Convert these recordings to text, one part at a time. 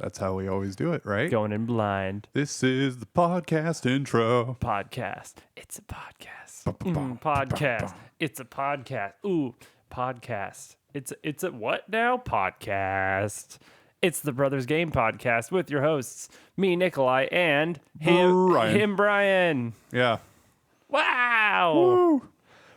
That's how we always do it, right? Going in blind. This is the podcast intro. Podcast. It's a podcast. Podcast. It's a podcast. Ooh, podcast. It's a what now? Podcast. It's the Brothers Game Podcast with your hosts, me, Nikolai, and him, Brian. Yeah. Wow. Woo.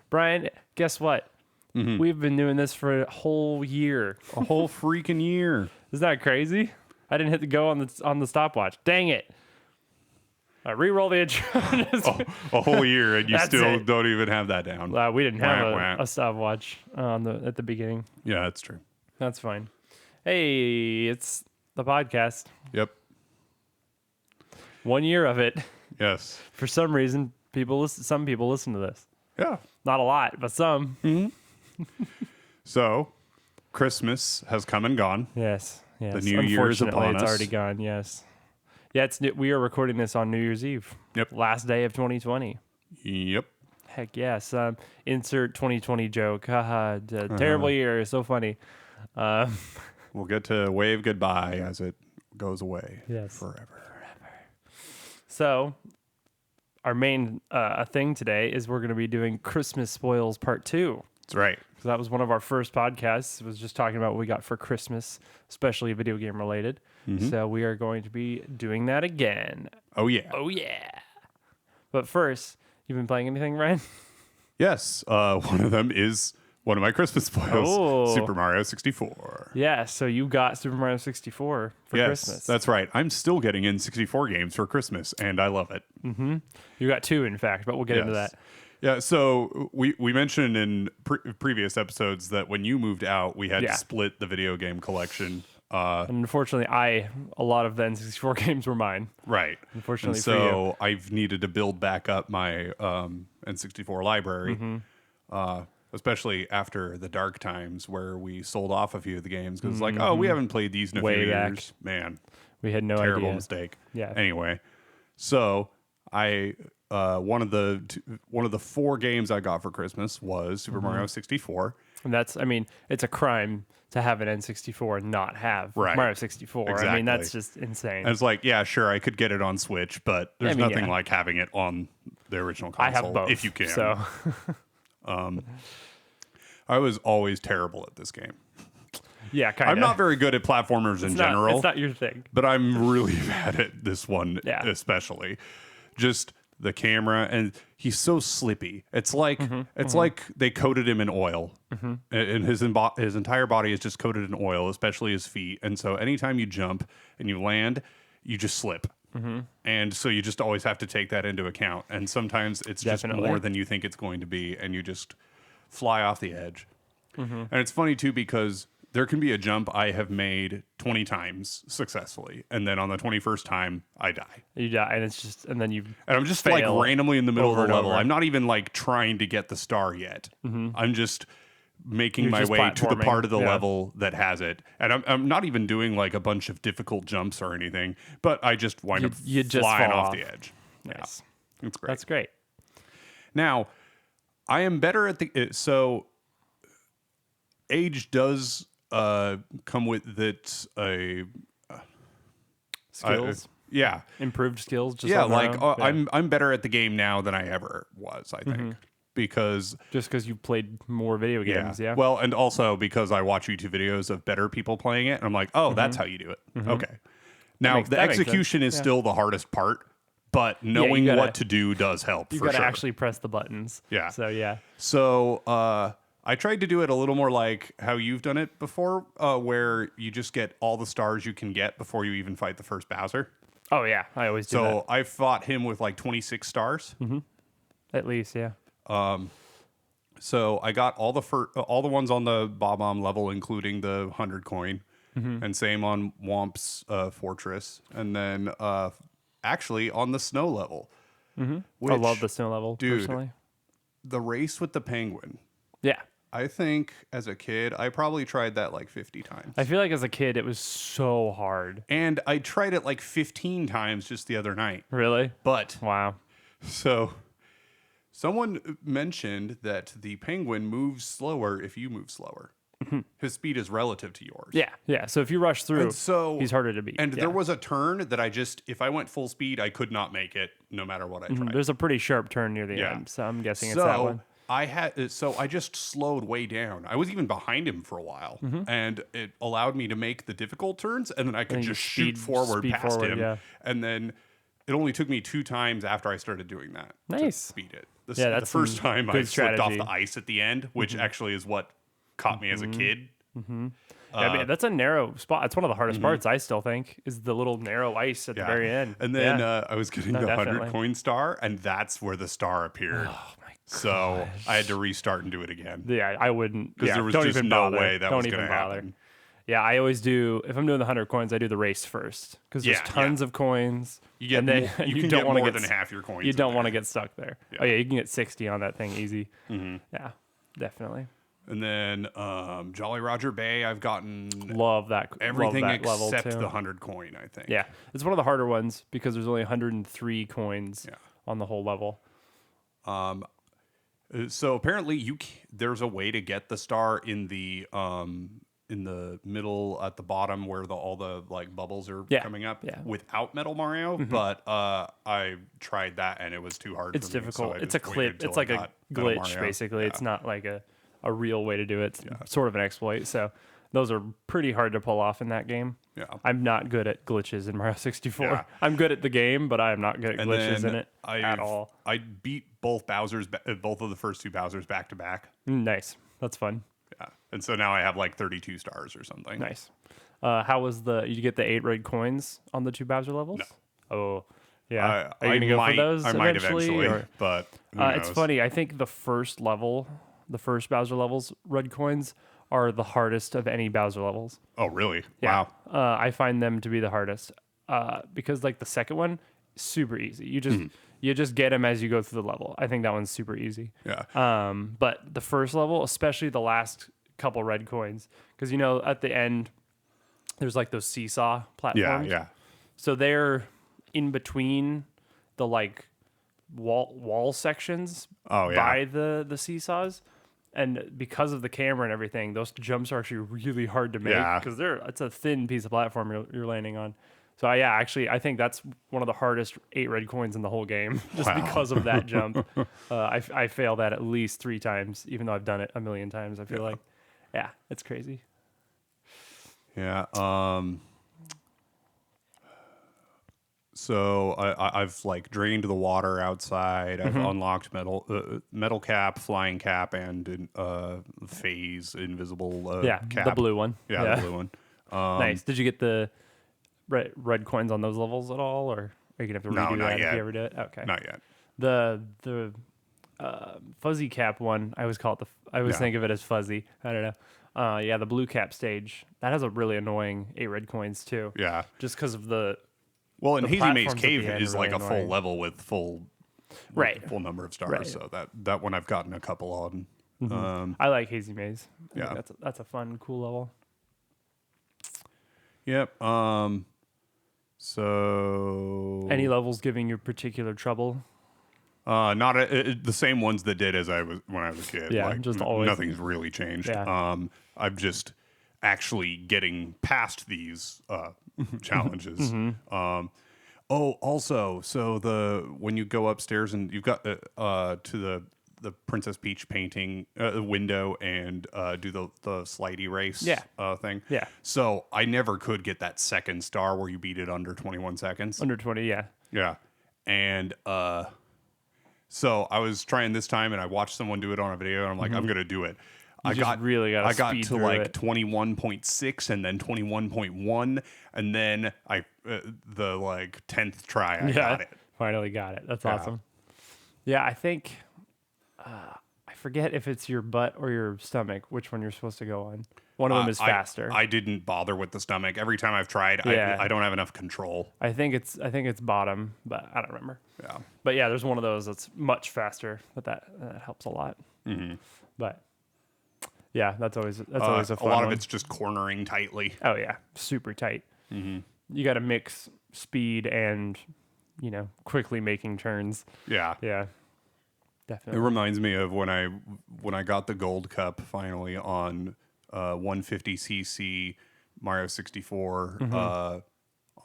Brian, guess what? We've been doing this for a whole year. A whole freaking year. Isn't that crazy? I didn't hit the go on the stopwatch. Dang it. Re-roll the intro. A whole year, and you That's still it. don't even have that down. We didn't have Wah. a stopwatch at the beginning. Yeah, that's true. That's fine. Hey, it's the podcast. Yep. 1 year of it. Yes. For some reason, some people listen to this. Yeah. Not a lot, but some. So, Christmas has come and gone. Yes. The new year is upon it's us. already gone. Yes. Yeah, we are recording this on New Year's Eve. Yep. Last day of 2020. Yep. Heck yes. Insert 2020 joke. Haha. Terrible year. So funny. We'll get to wave goodbye as it goes away. Yes. Forever. So, our main thing today is we're going to be doing Christmas Spoils Part 2. That's right. So that was one of our first podcasts. It was just talking about what we got for Christmas, especially video game related. So we are going to be doing that again. Oh, yeah. Oh, yeah. But first, you've been playing anything, Ryan? Yes. One of them is one of my Christmas spoils, Oh. Super Mario 64. Yeah, so you got Super Mario 64 for Yes, Christmas. that's right. I'm still getting in 64 games for Christmas, and I love it. You got 2, in fact, but we'll get into that. Yeah, so we mentioned in previous episodes that when you moved out, we had Yeah. to split the video game collection. And unfortunately, a lot of the N64 games were mine. Right. Unfortunately and for you. so I've needed to build back up my N64 library, especially after the dark times where we sold off a few of the games because it's like, oh, we haven't played these in a Way few back. years. Man, We had no terrible idea. mistake. Yeah. Anyway, so I one of the 4 games I got for Christmas was Super Mario 64. And it's a crime to have an N64 and not have Right. Mario 64. I Exactly. mean, that's just insane. And it's like, yeah, sure, I could get it on Switch, but there's nothing yeah. like having it on the original I console have both. if you can. So, I was always terrible at this game. yeah, kind of. I'm not very good at platformers in general, It's not your thing. but I'm really bad at this one, Yeah. especially. Just the camera, and he's so slippy. It's like like they coated him in oil, and his entire body is just coated in oil, especially his feet. And so anytime you jump and you land, you just slip. And so you just always have to take that into account. And sometimes it's Definitely. just more than you think it's going to be, and you just fly off the edge. And it's funny too because there can be a jump I have made 20 times successfully, and then on the 21st time, I die. You die, and then you. And I'm just fail like randomly in the middle over of the and level. over. I'm not even like trying to get the star yet. I'm just making You're my just way to the platforming. part of the Yeah. level that has it. And I'm not even doing like a bunch of difficult jumps or anything, but I just wind up You just flying fall off off. the edge. Nice. Yeah, it's great. That's great. Now, I am better at so age does come with it Skills, yeah. improved skills. Just Yeah, on their like own. Yeah. I'm better at the game now than I ever was, I think. Because Just because you've played more video games. Yeah. Well, and also because I watch YouTube videos of better people playing it, and I'm like, oh, that's how you do it. Okay. Now makes- the that makes execution sense. is Yeah. still the hardest part, but knowing gotta- what to do does help you for got to sure. actually press the buttons. Yeah. So yeah. So I tried to do it a little more like how you've done it before, where you just get all the stars you can get before you even fight the first Bowser. Oh yeah. I always do So I fought him with like 26 stars. that. At least, yeah. So I got all the ones on the Bob-omb level, including the 100 coin, and same on Womp's Fortress, and then actually on the snow level. I Which, love the snow level dude, personally. the race with the penguin. Yeah. I think as a kid, I probably tried that like 50 times. I feel like as a kid, it was so hard. And I tried it like 15 times just the other night. Really? But, Wow. so someone mentioned that the penguin moves slower if you move slower. his speed is relative to yours. Yeah. So if you rush through, And so he's harder to beat. And there was a turn that if I went full speed, I could not make it no matter what I tried. There's a pretty sharp turn near the end, so I'm guessing it's that one. I just slowed way down. I was even behind him for a while, and it allowed me to make the difficult turns, and then I could just shoot forward past him. Yeah. And then it only took me 2 times after I started doing that to beat it. The first time I slipped off the ice at the end, which actually is what caught me as a kid. I mean, that's a narrow spot. It's one of the hardest parts, I still think, is the little narrow ice at the very end. And then I was getting the 100 coin star, and that's where the star appeared. Oh, my gosh. So I had to restart and do it again. Yeah, I wouldn't. Because there was just no way that was going to happen. Yeah, I always do. If I'm doing the 100 coins, I do the race first because there's tons of coins. You get, and then you can don't get want more to than half your coins. You don't want to get stuck there. Yeah. Oh yeah, you can get 60 on that thing easy. Yeah, definitely. And then Jolly Roger Bay, I've gotten love everything that except the 100 coin, I think. Yeah, it's one of the harder ones because there's only 103 coins on the whole level. So apparently there's a way to get the star in the middle at the bottom where all the like bubbles are coming up without Metal Mario, but I tried that and it was too hard. It's for difficult. Me, so it's a clip. It's like a glitch basically. It's not like a real way to do it. It's sort of an exploit. So those are pretty hard to pull off in that game. Yeah, I'm not good at glitches in Mario 64. Yeah. I'm good at the game, but I'm not good at glitches in it at all. I beat both of the first 2 Bowsers back to back. Nice. That's fun. Yeah, and so now I have like 32 stars or something. Nice. How was you get the 8 red coins on the 2 Bowser levels? No. Oh, yeah. Are you gonna go for those? I might eventually, but it's funny. I think the first Bowser levels, red coins are the hardest of any Bowser levels. Oh, really? Yeah. Wow. I find them to be the hardest because like the second one, super easy. You just get them as you go through the level. I think that one's super easy. Yeah. But the first level, especially the last couple red coins, because at the end there's like those seesaw platforms. Yeah. So they're in between the like wall sections by the seesaws. And because of the camera and everything, those jumps are actually really hard to make because it's a thin piece of platform you're landing on. So I think that's one of the hardest 8 red coins in the whole game, just because of that jump. I fail that at least 3 times, even though I've done it a million times. I feel like, it's crazy. Yeah. So I've like drained the water outside. I've unlocked metal cap, flying cap, and phase invisible cap. The blue one. Yeah, the blue one. Nice. Did you get the red coins on those levels at all, or are you gonna have to redo that if you ever do it? Okay, not yet. The fuzzy cap one, I always call it I always think of it as fuzzy. I don't know. The blue cap stage that has a really annoying 8 red coins too. Yeah, just because of the. Well, and Hazy Maze Cave is like a full level with full number of stars. Right. So that one I've gotten a couple on. I like Hazy Maze. I think that's a fun, cool level. Yep. So any levels giving you particular trouble? Not the same ones that did as when I was a kid. Yeah, just always. Nothing's really changed. Yeah. I'm just actually getting past these challenges. Also, so when you go upstairs and you've got to the Princess Peach painting window and do the slidey race thing. Yeah. So I never could get that second star where you beat it under 21 seconds. Under 20, yeah. Yeah. And so I was trying this time and I watched someone do it on a video and I'm like, I'm going to do it. I got to like 21.6 and then 21.1 and then the like 10th try I got it. Finally got it. That's awesome. Yeah, I think I forget if it's your butt or your stomach, which one you're supposed to go on. One of them is faster. I didn't bother with the stomach. Every time I've tried, I don't have enough control. I think it's bottom, but I don't remember. Yeah. But yeah, there's one of those that's much faster, but that helps a lot. Mm-hmm. But yeah, that's always a fun one. A lot of it's just cornering tightly. Oh yeah, super tight. Mm-hmm. You got to mix speed and quickly making turns. Yeah. Yeah. Definitely. It reminds me of when I got the gold cup finally on 150cc Mario 64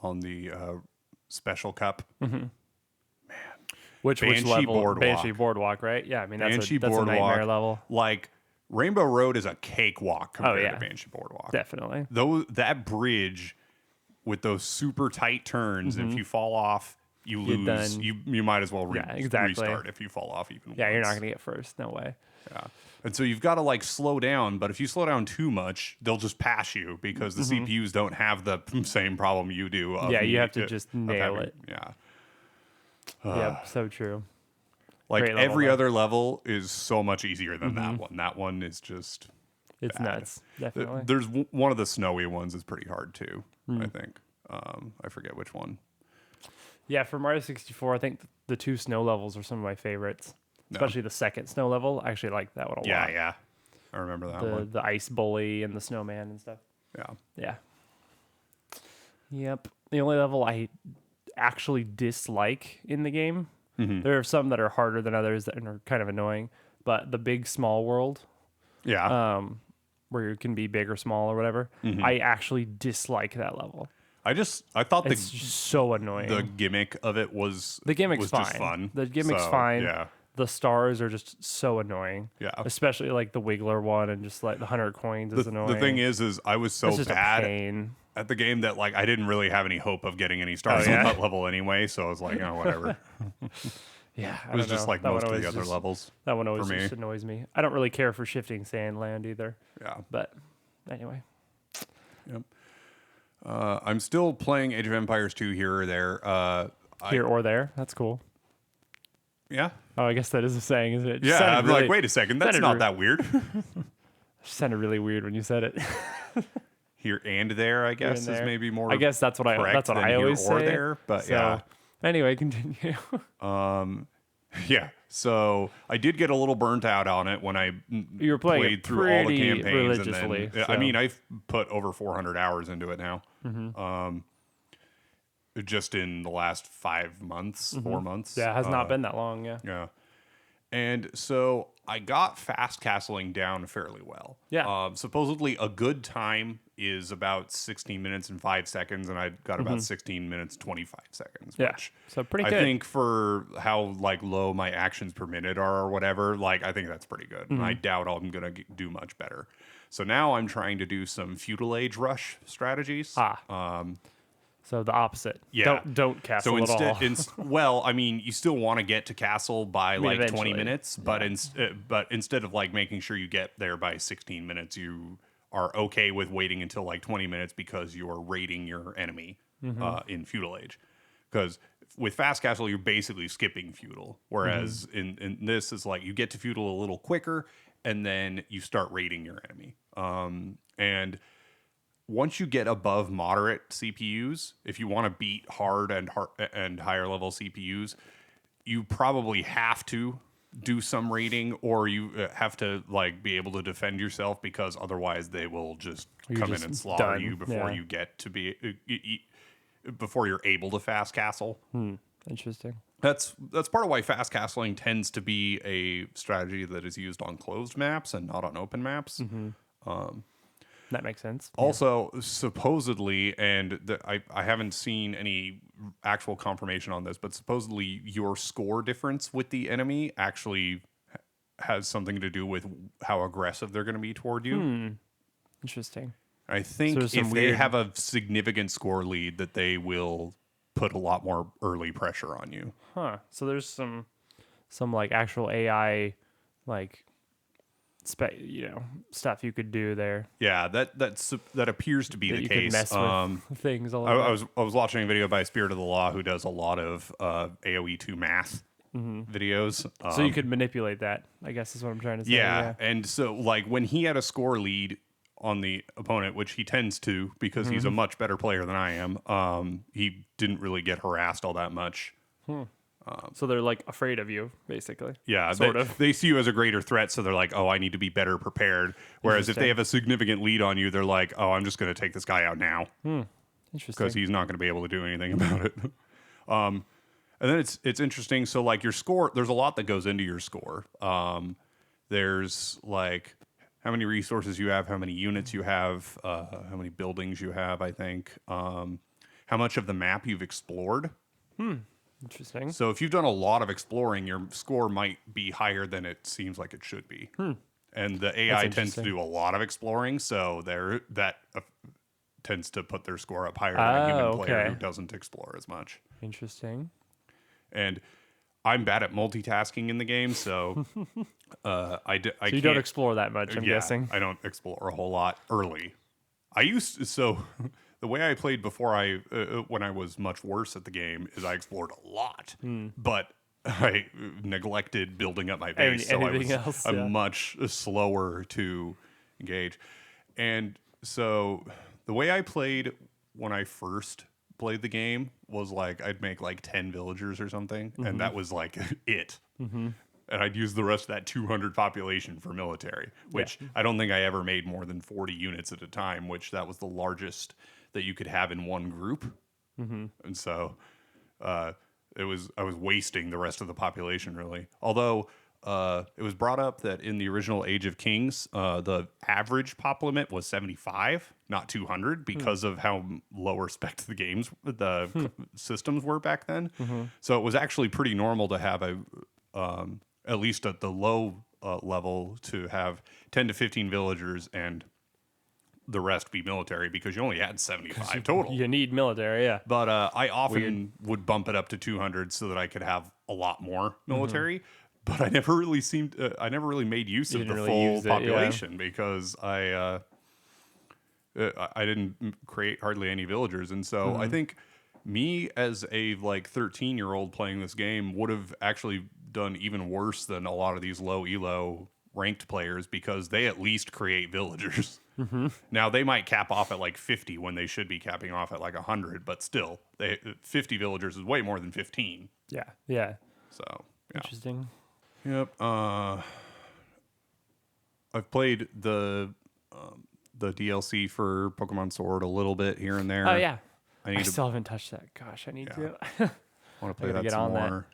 on the Special Cup. Which Banshee level? Boardwalk. Banshee Boardwalk, right? Yeah, I mean that's Banshee a Boardwalk, nightmare level. Like Rainbow Road is a cakewalk compared to Banshee Boardwalk. Definitely. That bridge with those super tight turns, if you fall off, you lose. You might as well restart if you fall off even once. Yeah, you're not gonna get first. No way. Yeah. And so you've got to like slow down, but if you slow down too much, they'll just pass you because the CPUs don't have the same problem you do. You have to just nail it. Yeah. Yep, so true. Like Great level, every though. other level is so much easier than that one. That one is just It's bad. nuts. Definitely. There's one of the snowy ones is pretty hard too, I think. I forget which one. Yeah, for Mario 64, I think the 2 snow levels are some of my favorites. Especially the second snow level. I actually like that one a lot. Yeah. I remember that one. The ice bully and the snowman and stuff. Yeah. Yep. The only level I actually dislike in the game, there are some that are harder than others that are kind of annoying, but the big small world, Yeah. where you can be big or small or whatever, I actually dislike that level. I thought It's just so annoying. the gimmick of it was fine. just fun. The gimmick's So, fine. Yeah. The stars are just so annoying. Yeah. Especially like the Wiggler one and just like the 100 coins is annoying. The thing is I was so it's just a bad pain. at the game that like I didn't really have any hope of getting any stars on that level anyway. So I was like, oh, whatever. Yeah, It was just like that most of one the always other levels. That one always for me. just annoys me. I don't really care for shifting sand land either. Yeah. But anyway. Yep. I'm still playing Age of Empires 2 here or there. Here or there. That's cool. Yeah. Oh, I guess that is a saying, isn't it? It just Yeah. sounded I'm really, like, wait a second. That's not that weird. It sounded really weird when you said it. Here and there, I guess, is there. maybe more. I guess that's what I than always here or say. there, but So, yeah. Anyway, continue. Yeah. So I did get a little burnt out on it when I You were playing played it through all the pretty campaigns. religiously, And then, I so. mean, I've put over 400 hours into it now. Just in the last 5 months, 4 months. Yeah, it has not been that long. Yeah. Yeah. And so I got fast castling down fairly well. Yeah. Supposedly a good time is about 16 minutes and 5 seconds, and I got about 16 minutes 25 seconds. Yeah. Which So pretty I good. think for how like low my actions per minute are or whatever, like I think that's pretty good. And I doubt I'm gonna do much better. So now I'm trying to do some feudal age rush strategies. So the opposite. Yeah. Don't castle So at all. well, I mean, you still want to get to castle by like 20 eventually. minutes, but instead of like making sure you get there by 16 minutes, you are okay with waiting until like 20 minutes because you're raiding your enemy in feudal age. Because with fast castle, you're basically skipping feudal, whereas in this is like you get to feudal a little quicker and then you start raiding your enemy. And once you get above moderate CPUs, if you want to beat hard and higher level CPUs, you probably have to do some raiding, or you have to like be able to defend yourself because otherwise they will just come in and slaughter you before you get to be before you're able to fast castle. Interesting. That's part of why fast castling tends to be a strategy that is used on closed maps and not on open maps. That makes sense. Also, supposedly, and I haven't seen any actual confirmation on this, but supposedly your score difference with the enemy actually has something to do with how aggressive they're going to be toward you. Interesting. I think there's if some they weird- have a significant score lead, that they will put a lot more early pressure on you. Huh. So there's some like actual AI like stuff you could do there. Yeah, that appears to be That the you case. could mess with things a lot. I was watching a video by Spirit of the Law who does a lot of AoE 2 math videos. So you could manipulate that, I guess is what I'm trying to say. Yeah, and so like when he had a score lead on the opponent, which he tends to because he's a much better player than I am, he didn't really get harassed all that much. So they're like afraid of you, basically. Yeah, Sort of. they see you as a greater threat, so they're like, oh, I need to be better prepared. Whereas if they have a significant lead on you, they're like, oh, I'm just going to take this guy out now Interesting. because he's not going to be able to do anything about it. And then it's interesting. So like your score, there's a lot that goes into your score. There's like how many resources you have, how many units you have, how many buildings you have, I think, how much of the map you've explored. Interesting. So if you've done a lot of exploring, your score might be higher than it seems like it should be. And the AI tends to do a lot of exploring, so that tends to put their score up higher than a human player who doesn't explore as much. Interesting. And I'm bad at multitasking in the game, so I you don't explore that much, I'm guessing. I don't explore a whole lot early. The way I played before when I was much worse at the game is I explored a lot, but I neglected building up my base, I'm much slower to engage. And so the way I played when I first played the game was like I'd make like 10 villagers or something, and that was like it. And I'd use the rest of that 200 population for military, which I don't think I ever made more than 40 units at a time, which that was the largest that you could have in one group. And so I was wasting the rest of the population, really. Although it was brought up that in the original Age of Kings, the average pop limit was 75, not 200, because of how lower spec the systems were back then. So it was actually pretty normal to have at least at the low level, to have 10 to 15 villagers and the rest be military, because you only had 75 total. You need military, yeah. But I often would bump it up to 200 so that I could have a lot more military. But I never really made use of the full population, because I didn't create hardly any villagers. And so I think me as a 13-year-old playing this game would have actually done even worse than a lot of these low elo ranked players, because they at least create villagers. Now they might cap off at like 50 when they should be capping off at like 100, but still 50 villagers is way more than 15. Yeah. So Interesting. Yep. I've played the DLC for Pokemon Sword a little bit here and there. Oh yeah. I still haven't touched that. Gosh, I need to. I want to play that some more.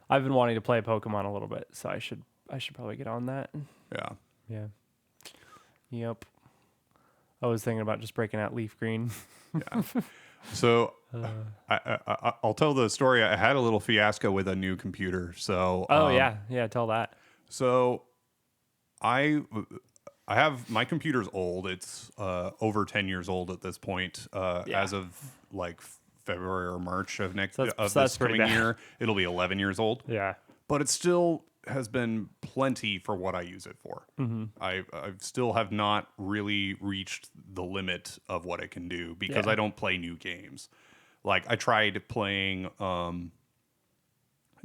I've been wanting to play Pokemon a little bit, so I should probably get on that. Yeah. Yep. I was thinking about just breaking out Leaf Green. Yeah. So I'll tell the story. I had a little fiasco with a new computer. So tell that. So I have, my computer's old. It's over 10 years old at this point. As of like February or March of this coming year, it'll be 11 years old. Yeah. But it still has been plenty for what I use it for. I still have not really reached the limit of what it can do, because I don't play new games. Like I tried playing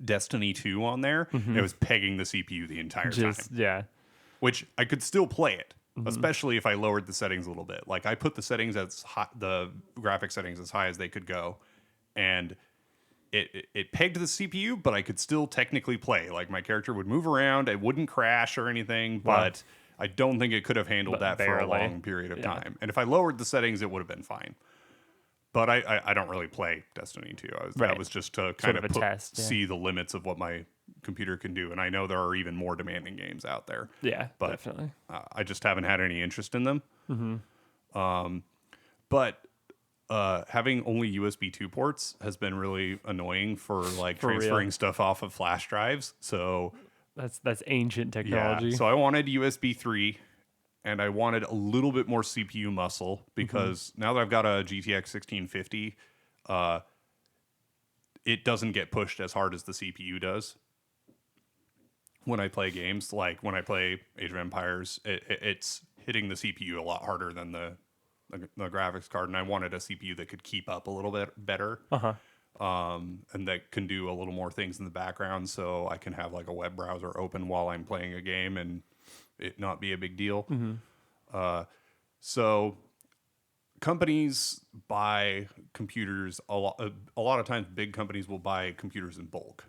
Destiny 2 on there. It was pegging the CPU the entire time. Yeah. Which I could still play it, especially if I lowered the settings a little bit. Like I put the settings the graphic settings as high as they could go, and it pegged the CPU, but I could still technically play. Like my character would move around, it wouldn't crash or anything, but I don't think it could have handled that for a long period of time. And if I lowered the settings, it would have been fine. But I don't really play Destiny 2. That was just to kind of see the limits of what my computer can do. And I know there are even more demanding games out there. Yeah, but definitely. I just haven't had any interest in them. But having only USB 2 ports has been really annoying for transferring stuff off of flash drives. So that's ancient technology. Yeah, so I wanted USB 3, and I wanted a little bit more CPU muscle, because now that I've got a GTX 1650, it doesn't get pushed as hard as the CPU does when I play games. Like when I play Age of Empires, it's hitting the CPU a lot harder than the graphics card, and I wanted a CPU that could keep up a little bit better, and that can do a little more things in the background, so I can have like a web browser open while I'm playing a game and it not be a big deal. So companies buy computers a lot of times. Big companies will buy computers in bulk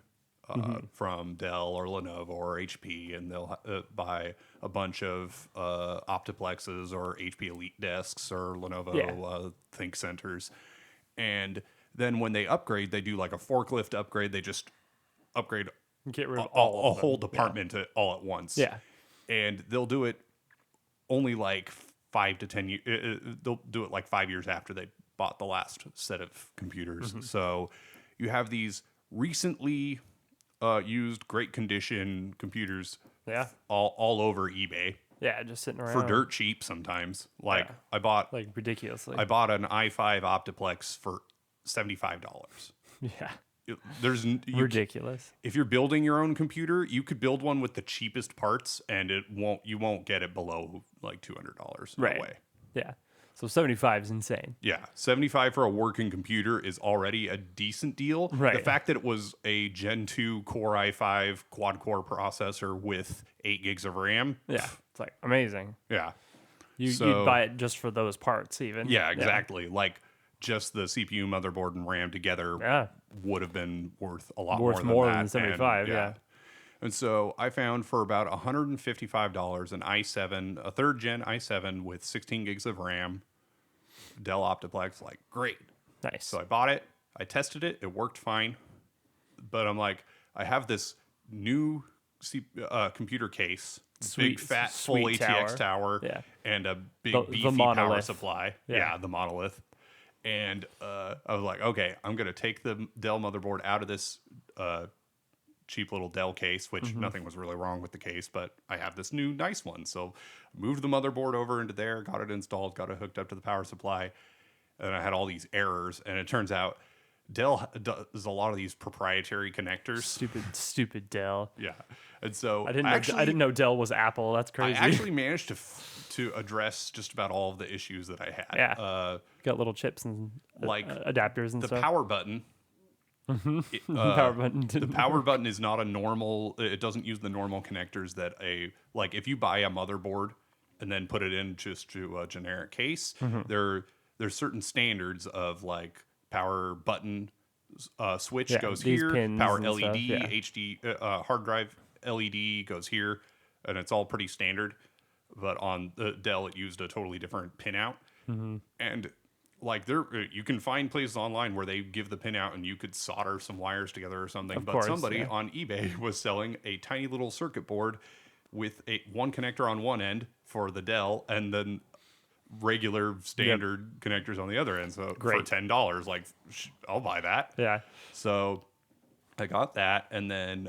from Dell or Lenovo or HP, and they'll buy a bunch of Optiplexes or HP Elite desks or Lenovo Think Centers. And then when they upgrade, they do like a forklift upgrade. They just upgrade get rid of a whole department all at once. Yeah. And they'll do it only like 5 to 10 years. They'll do it like 5 years after they bought the last set of computers. So you have these recently used, great condition computers all over eBay. Yeah, just sitting around. For dirt cheap sometimes. Like I bought like ridiculously. I bought an i5 Optiplex for $75. Yeah. Ridiculous. If you're building your own computer, you could build one with the cheapest parts and you won't get it below like $200. Right. No way. Yeah. So 75 is insane. Yeah. 75 for a working computer is already a decent deal. Right. The fact that it was a Gen 2 Core i5 quad core processor with 8 gigs of RAM. Yeah. It's like amazing. Yeah. You'd buy it just for those parts even. Yeah, exactly. Like just the CPU, motherboard, and RAM together would have been worth a lot more than that. 75, yeah. And so I found for about $155 an i7, a third gen i7 with 16 gigs of RAM, Dell Optiplex. Like, great. Nice. So I bought it. I tested it. It worked fine. But I'm like, I have this new computer case, big fat full ATX tower, and a big beefy power supply. Yeah, the monolith. And I was like, okay, I'm going to take the Dell motherboard out of this cheap little Dell case, which nothing was really wrong with the case, but I have this new nice one. So moved the motherboard over into there, got it installed, got it hooked up to the power supply, and I had all these errors. And it turns out Dell does a lot of these proprietary connectors. Stupid Dell. Yeah. And so I didn't know Dell was Apple. That's crazy. I actually managed to address just about all of the issues that I had. Yeah. Got little chips and like adapters and the stuff. Power button. The power button is not a normal. It doesn't use the normal connectors that if you buy a motherboard and then put it in just to a generic case, there's certain standards of like power button switch goes here, power LED, HD hard drive LED goes here, and it's all pretty standard. But on the Dell, it used a totally different pinout, and like you can find places online where they give the pinout and you could solder some wires together or something. But somebody on eBay was selling a tiny little circuit board with one connector on one end for the Dell and then regular standard connectors on the other end. So for $10, like I'll buy that. Yeah. So I got that, and then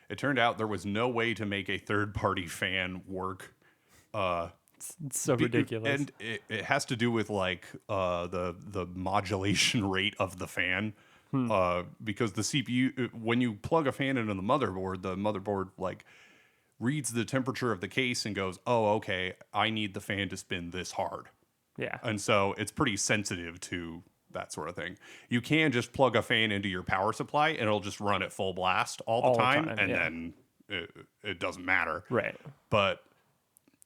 it turned out there was no way to make a third-party fan work. It's so ridiculous, and it has to do with like the modulation rate of the fan, because the CPU, when you plug a fan into the motherboard like reads the temperature of the case and goes, oh, okay, I need the fan to spin this hard. Yeah, and so it's pretty sensitive to that sort of thing. You can just plug a fan into your power supply and it'll just run at full blast all the time, and then it doesn't matter. Right, but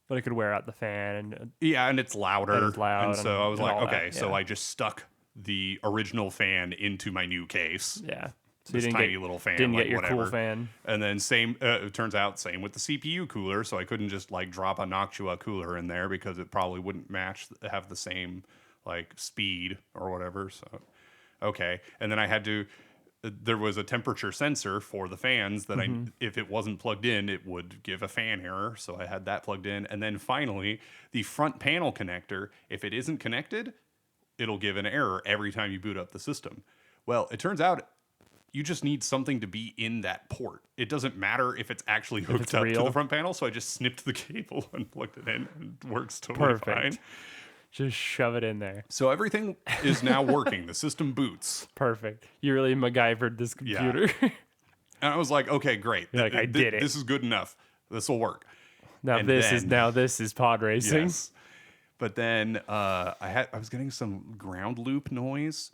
it could wear out the fan. And it's louder. And so I was like, okay, so I just stuck the original fan into my new case. Yeah. So this tiny little fan. Didn't get your cool fan. And then it turns out same with the CPU cooler. So I couldn't just like drop a Noctua cooler in there because it probably wouldn't have the same like speed or whatever. So, okay. And then there was a temperature sensor for the fans that if it wasn't plugged in, it would give a fan error. So I had that plugged in. And then finally, the front panel connector, if it isn't connected, it'll give an error every time you boot up the system. Well, it turns out you just need something to be in that port. It doesn't matter if it's actually hooked up to the front panel. So I just snipped the cable and plugged it in, and it works totally fine. Just shove it in there. So everything is now working. The system boots. Perfect. You really MacGyvered this computer. Yeah. And I was like, okay, great. I did it. This is good enough. This will work. Now this is pod racing. Yes. But then I was getting some ground loop noise.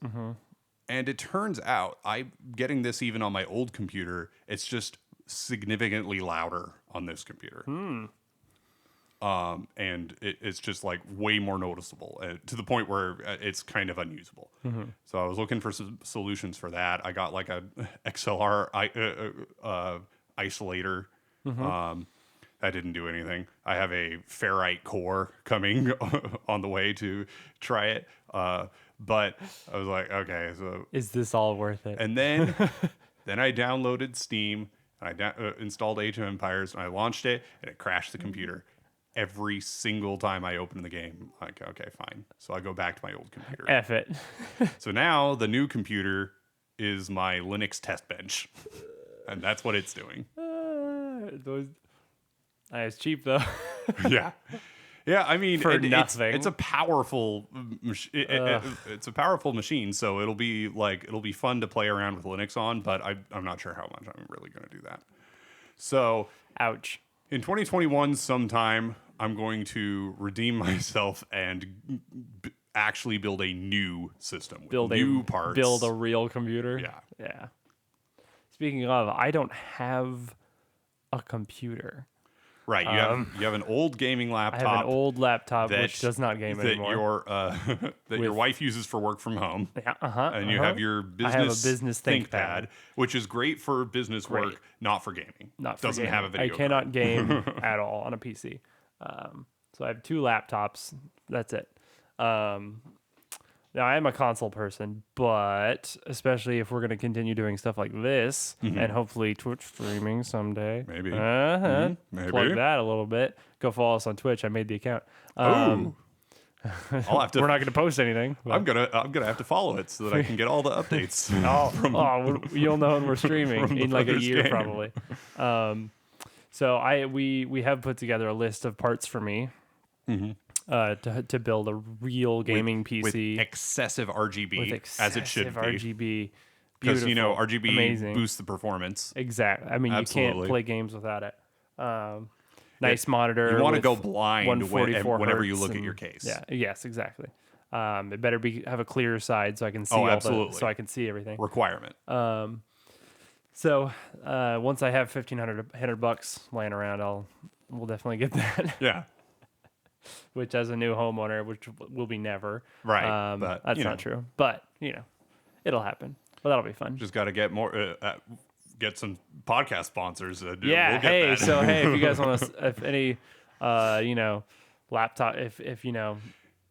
And it turns out I'm getting this even on my old computer. It's just significantly louder on this computer. And it's just like way more noticeable, to the point where it's kind of unusable. So I was looking for some solutions for that. I got like a XLR isolator. That didn't do anything. I have a ferrite core coming on the way to try it. But I was like, okay, so is this all worth it? And then I downloaded Steam and I installed Age of Empires and I launched it and it crashed the computer. every single time I open the game. Like, okay, fine. So I go back to my old computer. F it. So now the new computer is my Linux test bench. And that's what it's doing. It's cheap though. Yeah. Yeah, I mean, For nothing. it's a powerful, it's a powerful machine. So it'll be fun to play around with Linux on, but I'm not sure how much I'm really going to do that. So, Ouch. In 2021, sometime I'm going to redeem myself and actually build a new system with new parts. Build a real computer. Yeah. Yeah. Speaking of, I don't have a computer. Right, you have an old gaming laptop. I have an old laptop which does not game anymore. Your wife uses for work from home. Yeah, and you have your business, I have a business ThinkPad, which is great for business work, not for gaming. Doesn't have a video. I cannot game at all on a PC. So I have 2 laptops. That's it. Now I am a console person, but especially if we're going to continue doing stuff like this and hopefully Twitch streaming someday. Maybe. Maybe. Plug that a little bit. Go follow us on Twitch. I made the account. I'll have to. We're not going to post anything. But. I'm gonna have to follow it so that I can get all the updates. You'll know when we're streaming in like a year probably. So we have put together a list of parts for me. To build a real gaming PC with excessive RGB, as it should be. RGB, because RGB amazing. Boosts the performance. Exactly. I mean, Absolutely. You can't play games without it. Nice monitor. You want to go blind whenever you look at your case. Yeah. Yes. Exactly. It better have a clear side so I can see. So I can see everything. Requirement. So once I have $1,500 laying around, we'll definitely get that. Yeah. Which, as a new homeowner, which will be never. Right. But, that's not true. But, it'll happen. But that'll be fun. Just got to get more, get some podcast sponsors. We'll get that. So, if you guys want to, if any, laptop, if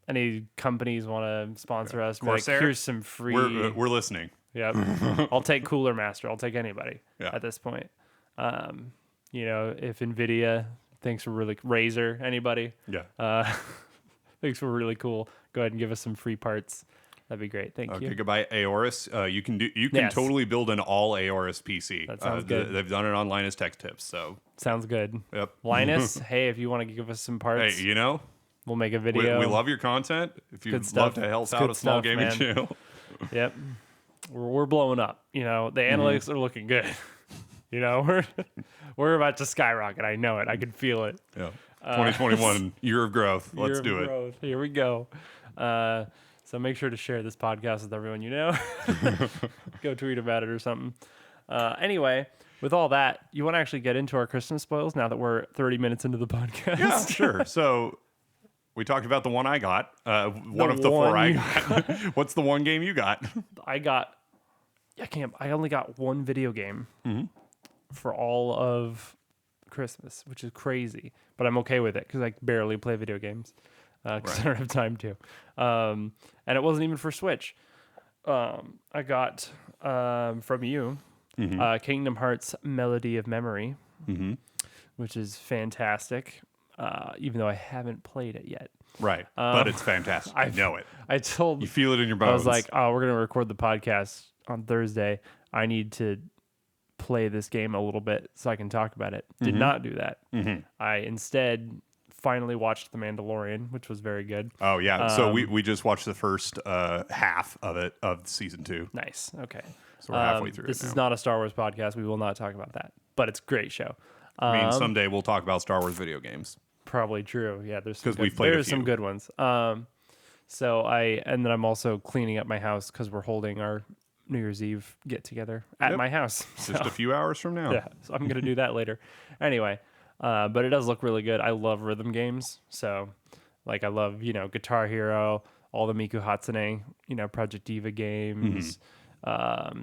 any companies want to sponsor us, here's some free. We're listening. Yeah. I'll take Cooler Master. I'll take anybody at this point. If NVIDIA thinks we're really Razer, anybody? Yeah. Thinks we're really cool. Go ahead and give us some free parts. That'd be great. Thank you. Okay, goodbye, Aorus. You can totally build an all Aorus PC. That sounds good. They've done it on Linus Tech Tips, so sounds good. Yep. Linus, hey, if you want to give us some parts, hey, we'll make a video. We love your content. If you'd love to help out a small gaming channel, yep, we're blowing up. The analytics are looking good. We're about to skyrocket. I know it. I can feel it. Yeah. 2021 year of growth. Let's do it. Here we go. So make sure to share this podcast with everyone you know. Go tweet about it or something. Anyway, with all that, you want to actually get into our Christmas spoils now that we're 30 minutes into the podcast? Yeah, sure. So we talked about the one I got. One of the 4 I got. What's the one game you got? I only got one video game for all of Christmas, which is crazy. But I'm okay with it because I barely play video games because I don't have time to. And it wasn't even for Switch. I got from you Kingdom Hearts Melody of Memory, which is fantastic, even though I haven't played it yet. Right, but it's fantastic. I know it. You feel it in your bones. I was like, we're going to record the podcast on Thursday. I need to play this game a little bit so I can talk about it. Did not do that. I instead finally watched The Mandalorian, which was very good. Oh yeah, so we just watched the first half of season 2. Nice. Okay, so we're halfway through. This is not a Star Wars podcast. We will not talk about that, but it's a great show. I mean, someday we'll talk about Star Wars video games. Probably true. Yeah, there's some good ones. So and then I'm also cleaning up my house because we're holding our New Year's Eve get together at my house. Just a few hours from now. Yeah, so I'm going to do that later. Anyway, but it does look really good. I love rhythm games. So I love, Guitar Hero, all the Miku Hatsune, Project Diva games. The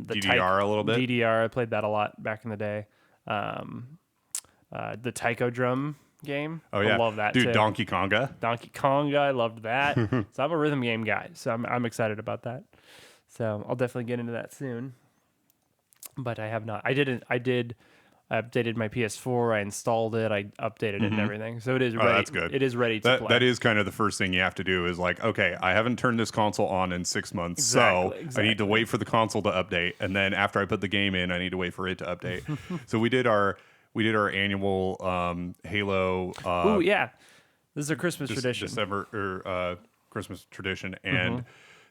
DDR a little bit. DDR, I played that a lot back in the day. The Taiko Drum game. Oh yeah, I love that dude. too. Donkey Konga, I loved that. So I'm a rhythm game guy. So I'm excited about that. So I'll definitely get into that soon. But I have not. I did I updated my PS4. I installed it. I updated it and everything. So it is ready. That's good. It is ready to play. That is kind of the first thing you have to do is like, okay, I haven't turned this console on in 6 months, so I need to wait for the console to update, and then after I put the game in, I need to wait for it to update. So we did our annual Halo. Ooh, yeah. This is a Christmas tradition. December or Christmas tradition, and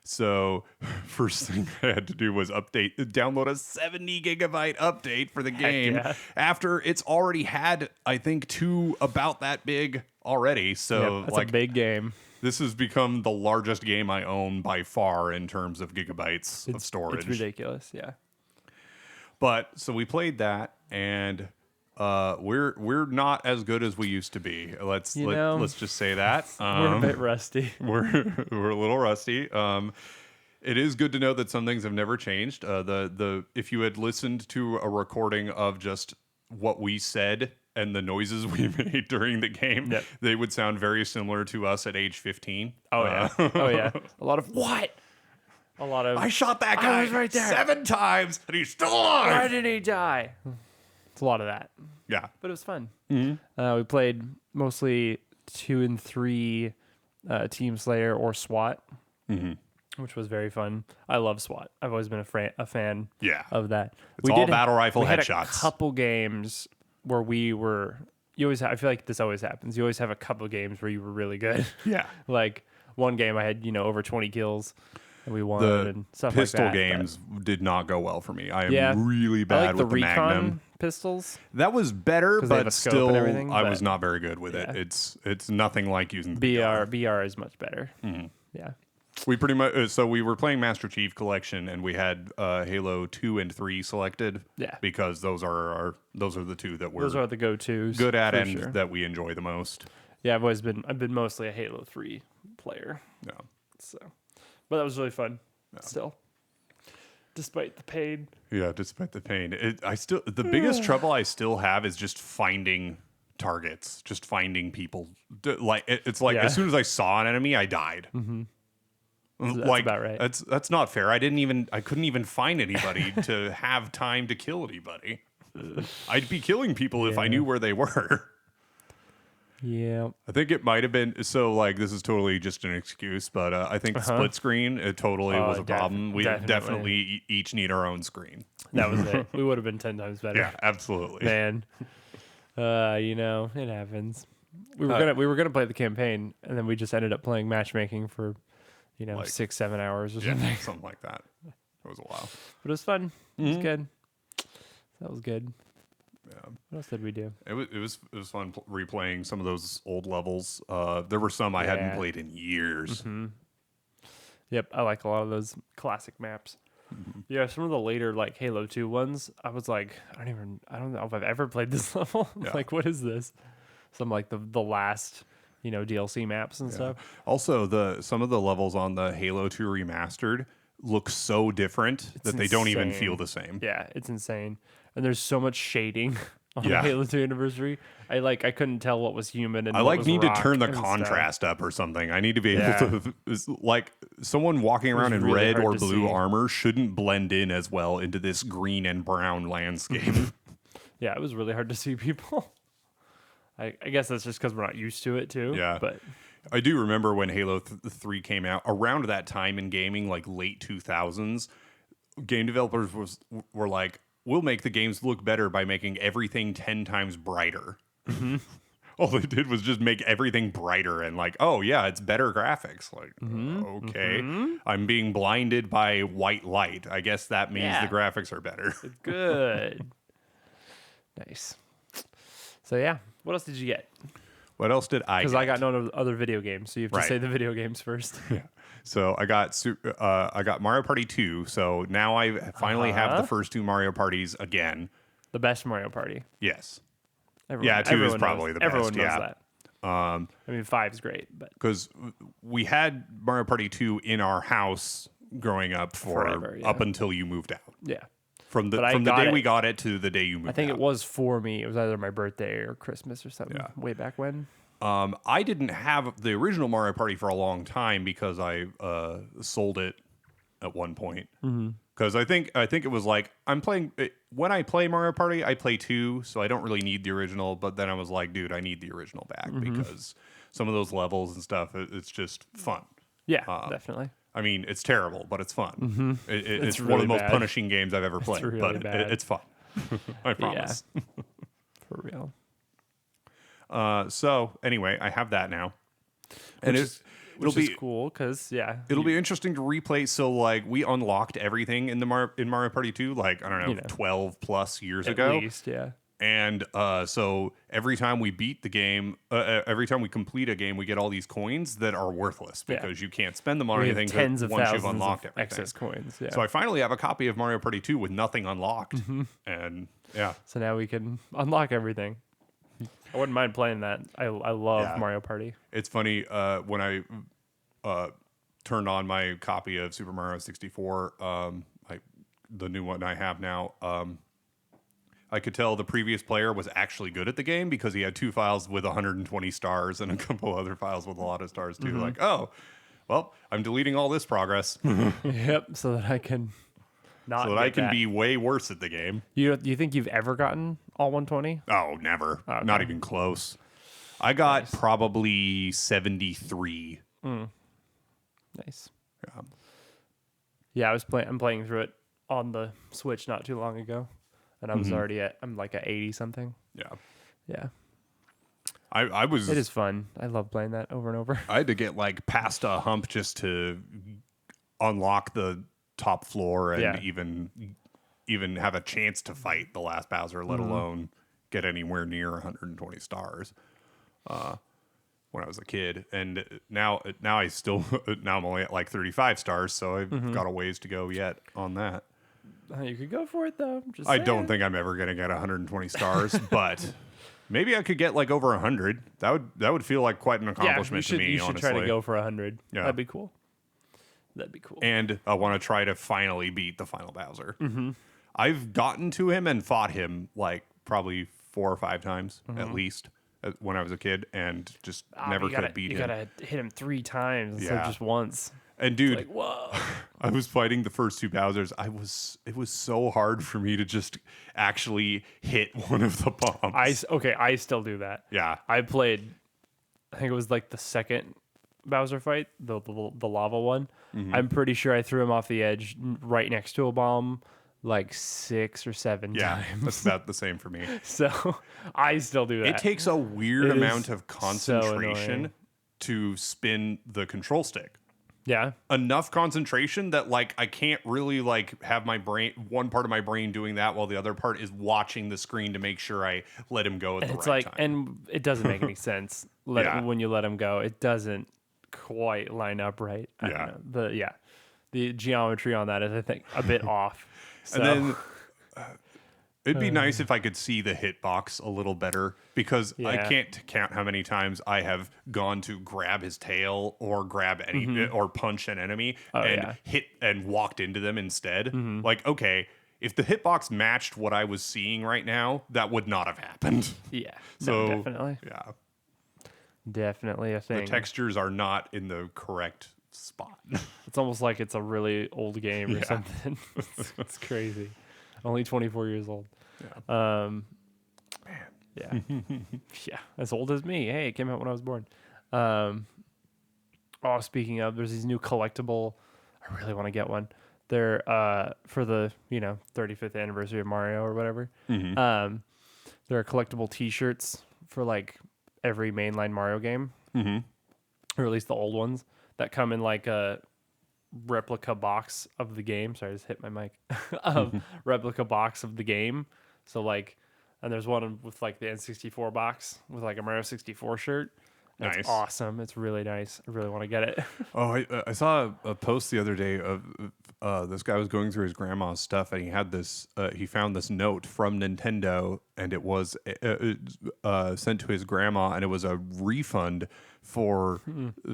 so first thing I had to do was download a 70 gigabyte update for the game after it's already had, I think, 2 about that big already. So that's a big game. This has become the largest game I own by far in terms of gigabytes of storage. It's ridiculous, yeah. But so we played that, and we're not as good as we used to be. Let's just say that we're a bit rusty. We're a little rusty. It is good to know that some things have never changed. If you had listened to a recording of just what we said and the noises we made during the game, they would sound very similar to us at age 15. Oh yeah, oh yeah. A lot of what? A lot of I shot that guy was right there 7 times and he's still alive. Why didn't he die? It's a lot of that. Yeah, but it was fun. We played mostly 2 and 3 Team Slayer or SWAT, which was very fun. I love SWAT. I've always been a fan of that. It's all battle rifle headshots. We had a couple games where we were. I feel like this always happens. You always have a couple games where you were really good. Yeah. Like one game I had, over 20 kills. And we won and stuff like that. Pistol games did not go well for me. I am really bad with the Magnum pistols. That was better, but still, I but was not very good with it. It's nothing like using the BR is much better. Yeah. We pretty much so we were playing Master Chief Collection, and we had Halo 2 and 3 selected. Yeah. Because those are the 2 that those are the go-tos. Good at and that we enjoy the most. Yeah, I've been mostly a Halo 3 player. Yeah. So. But that was really fun. Still, despite the pain. Yeah, despite the pain, the biggest trouble I still have is just finding targets, just finding people. It's like as soon as I saw an enemy, I died. That's about right. That's not fair. I couldn't even find anybody to have time to kill anybody. I'd be killing people if I knew where they were. Yeah, I think it might have been this is totally just an excuse, but I think split screen it totally was a problem. We definitely each need our own screen. That was it. We would have been 10 times better. Yeah, absolutely. Man, it happens. We were gonna play the campaign, and then we just ended up playing matchmaking for 6-7 hours or something. Yeah, something like that. It was a while, but it was fun. It was good. That was good. Yeah. What else did we do? It was fun replaying some of those old levels. There were some I hadn't played in years. Yep, I like a lot of those classic maps. Yeah, some of the later Halo 2 ones, I was like, I don't know if I've ever played this level. Like, what is this? Some the last DLC maps and stuff. Also, some of the levels on the Halo 2 remastered look so different that they don't even feel the same. Yeah, it's insane. And there's so much shading on Halo 2 Anniversary. I couldn't tell what was human and what was need to rock turn the and contrast stuff. up or something. I need to be able to someone walking around in really red or hard to blue see. armor shouldn't blend in as well into this green and brown landscape. Yeah, it was really hard to see people. I guess that's just because we're not used to it too. Yeah. But I do remember when Halo 3 came out, around that time in gaming, late 2000s, game developers were like, we'll make the games look better by making everything 10 times brighter. All they did was just make everything brighter and it's better graphics. Okay. I'm being blinded by white light. I guess that means the graphics are better. Good. Nice. So yeah, what else did you get? What else did I get? Because I got no other video games, so you have to say the video games first. Yeah. So I got Mario Party 2. So now I finally have the first 2 Mario Parties again. The best Mario Party. Yes. 2 is probably the best. Everyone knows that. I mean, 5's great, but because we had Mario Party 2 in our house growing up up until you moved out. Yeah. From the day we got it to the day you moved out. I think it was for me. It was either my birthday or Christmas or something way back when. I didn't have the original Mario Party for a long time because I sold it at one point. Because I think it was like when I play Mario Party, I play 2, so I don't really need the original. But then I was like, dude, I need the original back because some of those levels and stuff, it's just fun. Yeah, definitely. I mean, it's terrible, but it's fun. It's really one of the most bad. punishing games I've ever played, really but bad. it's fun. I promise. Yeah. For real. So anyway, I have that now, and Which is cool because it'll be interesting to replay. So like we unlocked everything in Mario Party 2, like I don't know, 12 plus years ago. At least, yeah. And so every time we beat the game, every time we complete a game, we get all these coins that are worthless because you can't spend them on We have anything tens of once you've thousands unlocked of everything. excess coins. Yeah. So I finally have a copy of Mario Party 2 with nothing unlocked, and So now we can unlock everything. I wouldn't mind playing that. I love Mario Party. It's funny when I turned on my copy of Super Mario 64, the new one I have now. I could tell the previous player was actually good at the game because he had 2 files with 120 stars and a couple other files with a lot of stars too. Like, oh, well, I'm deleting all this progress Yep, so that I can not. so that I can be way worse at the game. You think you've ever gotten all 120? Oh, never. Okay. Not even close. I got probably 73. Nice. Yeah. Yeah, I'm playing through it on the Switch not too long ago, and I was already I'm like at 80 something. Yeah. Yeah. I was. It is fun. I love playing that over and over. I had to get like past a hump just to unlock the top floor and even have a chance to fight the last Bowser, let alone get anywhere near 120 stars. When I was a kid, and now I'm only at like 35 stars, so I've got a ways to go yet on that. You could go for it though. I don't think I'm ever gonna get 120 stars, but maybe I could get like over 100. That would feel like quite an accomplishment to me. You should honestly. try to go for 100. Yeah. That'd be cool. That'd be cool. And I want to try to finally beat the final Bowser. I've gotten to him and fought him like probably 4 or 5 times at least when I was a kid, and just never could beat him. You gotta hit him 3 times instead of just once. And dude, Like, whoa. I was fighting the first 2 Bowsers. It was so hard for me to just actually hit one of the bombs. I still do that. Yeah. I think it was like the second Bowser fight, the lava one. I'm pretty sure I threw him off the edge right next to a bomb like 6 or 7 times. That's about the same for me. So I still do that. It takes a weird amount of so concentration annoying. to spin the control stick. Yeah. Enough concentration that like I can't really like have my brain, one part of my brain doing that while the other part is watching the screen to make sure I let him go at the right time. And it doesn't make any sense when you let him go. It doesn't quite line up right. I don't know. The geometry on that is, I think, a bit off. So. And then it'd be nice if I could see the hitbox a little better, because I can't count how many times I have gone to grab his tail or grab any or punch an enemy hit and walked into them instead. Like, okay, if the hitbox matched what I was seeing right now, that would not have happened. Yeah. So no, definitely. Yeah. Definitely a thing. The textures are not in the correct spot. It's almost like it's a really old game or something. It's crazy. Only 24 years old. Yeah. Man. Yeah. Yeah. As old as me. Hey, it came out when I was born. Speaking of, there's these new collectible. I really want to get one. They're for the 35th anniversary of Mario or whatever. There are collectible T-shirts for like every mainline Mario game, or at least the old ones that come in like a replica box of the game. Sorry, I just hit my mic. Replica box of the game. So like, and there's one with like the N64 box with like a Mario 64 shirt. That's nice. Awesome. It's really nice. I really want to get it. I saw a post the other day of this guy was going through his grandma's stuff, and he had this. He found this note from Nintendo, and it was sent to his grandma, and it was a refund for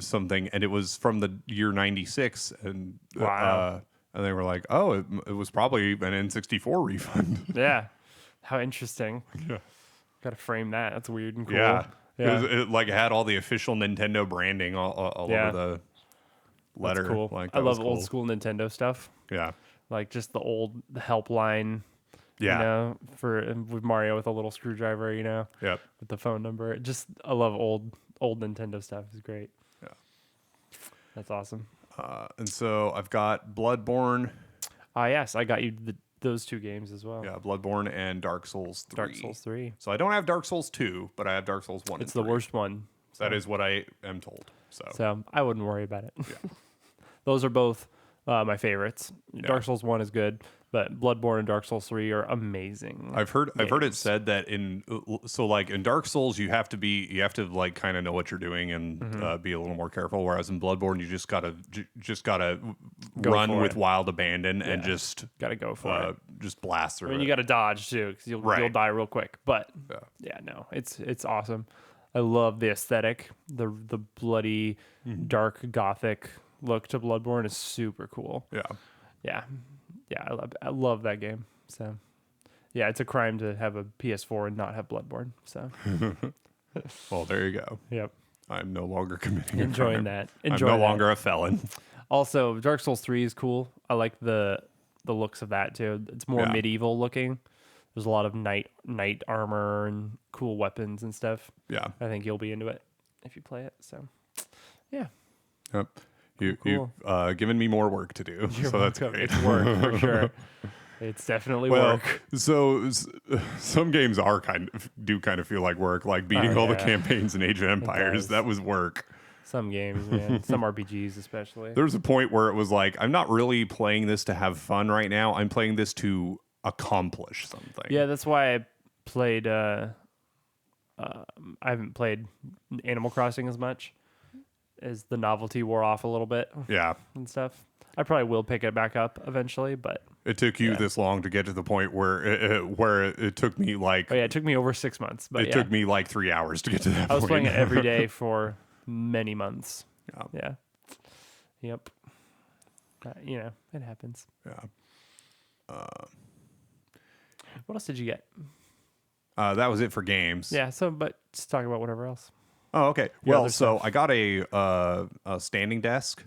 something, and it was from the year '96, and wow. And they were like, "Oh, it was probably an N64 refund." Yeah, how interesting. Yeah, got to frame that. That's weird and cool. Yeah. Yeah. It like had all the official Nintendo branding all over the letter. That's cool. Like, I love old school Nintendo stuff. Yeah. like just the old helpline. Yeah. You know, with Mario with a little screwdriver. You know. Yep. With the phone number. I love old Nintendo stuff. It's great. Yeah. That's awesome. And so I've got Bloodborne. Yes, I got you those 2 games as well. Yeah, Bloodborne and Dark Souls 3. Dark Souls 3. So I don't have Dark Souls 2, but I have Dark Souls 1 It's and 3. the worst one. So. That is what I am told. So I wouldn't worry about it. Yeah. Those are both my favorites. Dark Souls 1 is good, but Bloodborne and Dark Souls 3 are amazing. I've heard it said that in Dark Souls you have to like kind of know what you're doing and be a little more careful, whereas in Bloodborne you just gotta run with wild abandon and just gotta go for it. Just blast through. I mean, you gotta dodge too because you'll die real quick. But no, it's awesome. I love the aesthetic, the bloody dark gothic look to Bloodborne is super cool. Yeah. I love that game. So, yeah, it's a crime to have a PS4 and not have Bloodborne. So, well, there you go. Yep. I'm no longer committing. Enjoying that. I'm no longer a felon. Also, Dark Souls 3 is cool. I like the looks of that too. It's more medieval looking. There's a lot of knight armor and cool weapons and stuff. Yeah. I think you'll be into it if you play it. So, yeah. Yep. You've given me more work to do, so that's great. It's work for sure. It's definitely work. So some games kind of feel like work, like beating all the campaigns in Age of Empires. That was work. Some games, man. Some RPGs especially. There was a point where it was like, I'm not really playing this to have fun right now. I'm playing this to accomplish something. Yeah, that's why I played. I haven't played Animal Crossing as much. As the novelty wore off a little bit. Yeah. And stuff. I probably will pick it back up eventually, but... It took you this long to get to the point where it took me like... Oh, yeah, it took me over 6 months, but It took me like 3 hours to get to that point. I was playing it every day for many months. Yeah. Yep. It happens. Yeah. What else did you get? That was it for games. Yeah, but let's talk about whatever else. Oh, okay. Well, so I got a standing desk,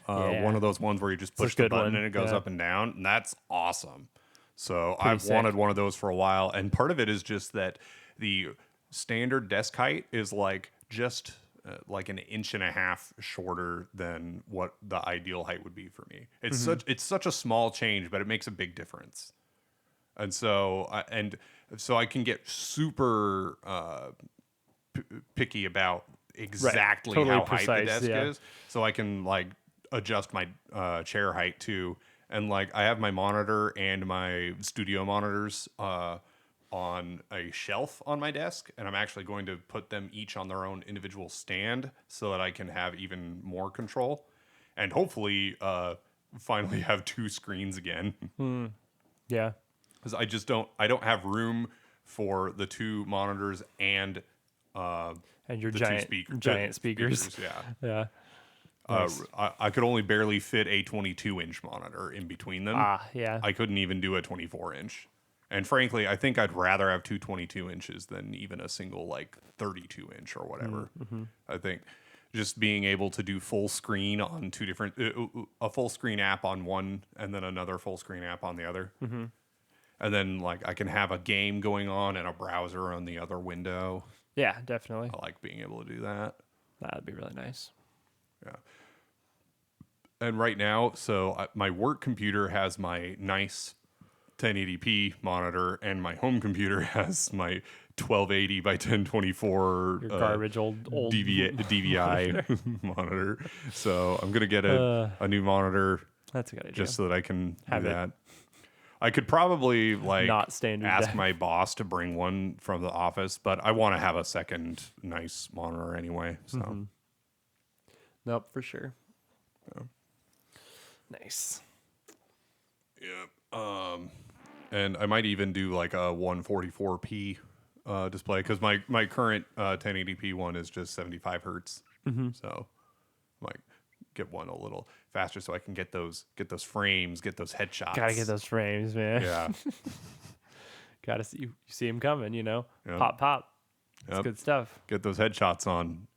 one of those ones where you just push the button and it goes up and down, and that's awesome. So I've wanted one of those for a while, and part of it is just that the standard desk height is like just like an inch and a half shorter than what the ideal height would be for me. It's such a small change, but it makes a big difference. And so I can get super picky about exactly totally how precise, high the desk is, so I can like adjust my chair height too. And like I have my monitor and my studio monitors on a shelf on my desk, and I'm actually going to put them each on their own individual stand so that I can have even more control, and hopefully finally have 2 screens again. Yeah, because I don't have room for the 2 monitors and your the giant speakers. Yeah. Nice. I could only barely fit a 22-inch monitor in between them. Yeah. I couldn't even do a 24-inch. And frankly, I think I'd rather have 2 22 inches than even a single like 32-inch or whatever. I think just being able to do full screen on 2 different a full screen app on one and then another full screen app on the other. And then like I can have a game going on and a browser on the other window. Yeah, definitely. I like being able to do that. That'd be really nice. Yeah. And right now, my work computer has my nice 1080p monitor, and my home computer has my 1280 by 1024 Your garbage old DVI monitor. So I'm gonna get a new monitor. That's a good idea. Just so that I can have do that. I could probably not standard ask my boss to bring one from the office, but I want to have a second nice monitor anyway. So nope, for sure. Yeah. Nice. Yep. And I might even do like a 144p display because my current 1080p one is just 75 hertz. So I might get one a little faster so I can get those frames, get those headshots. Gotta get those frames, man. Yeah. Gotta see you see them coming, Yep. Pop. That's good stuff. Get those headshots on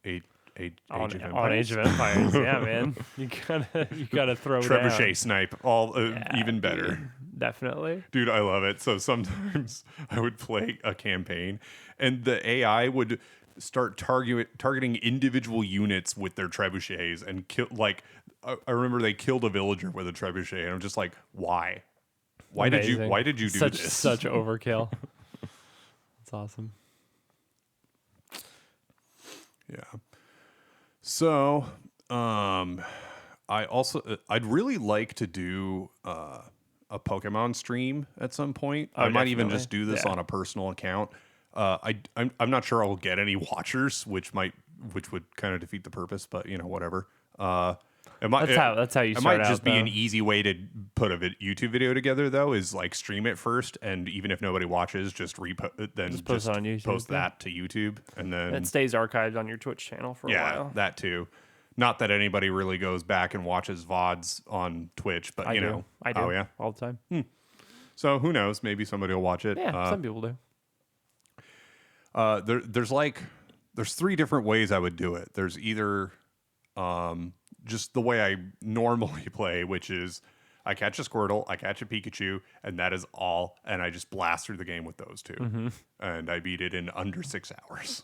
Age on of Empires. on Age of Empires. Yeah, man. You gotta throw Trebuchet down. snipe, even better. Dude, definitely. Dude, I love it. So sometimes I would play a campaign, and the AI would start targeting individual units with their trebuchets and kill. Like, I remember they killed a villager with a trebuchet, and I'm just like, why? Why did you do this? Such overkill. That's awesome. Yeah. So, I'd really like to do a Pokemon stream at some point. I might even just do this on a personal account. I'm not sure I'll get any watchers, which would kind of defeat the purpose, but whatever. That's how you it start might just out, be though. an easy way to put a YouTube video together, though, is like stream it first, and even if nobody watches, just post it on YouTube, post that to YouTube, and then it stays archived on your Twitch channel for a while. Yeah, that too. Not that anybody really goes back and watches VODs on Twitch, but I do. Oh yeah, all the time. So who knows? Maybe somebody will watch it. Yeah, some people do. There's 3 different ways I would do it. There's either just the way I normally play, which is I catch a Squirtle, I catch a Pikachu, and that is all. And I just blast through the game with those 2. And I beat it in under 6 hours.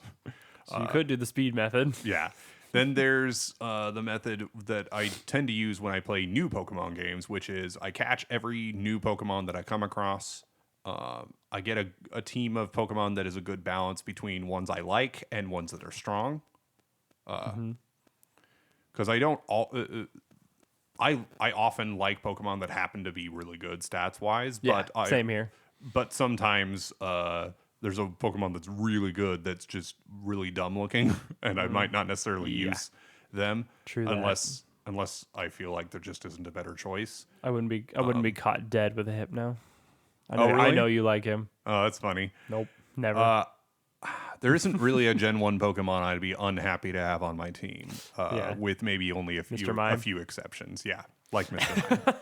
So you could do the speed method. Yeah. Then there's the method that I tend to use when I play new Pokemon games, which is I catch every new Pokemon that I come across. I get a team of Pokemon that is a good balance between ones I like and ones that are strong. Because I don't I often like Pokemon that happen to be really good stats wise. Yeah, but same here. But sometimes there's a Pokemon that's really good that's just really dumb looking, and I might not necessarily use them. True unless I feel like there just isn't a better choice. I wouldn't be caught dead with a Hypno. Really? I know you like him. Oh, that's funny. Nope, never. There isn't really a Gen 1 Pokemon I'd be unhappy to have on my team, with maybe only a few exceptions. Yeah, like Mr. Mime.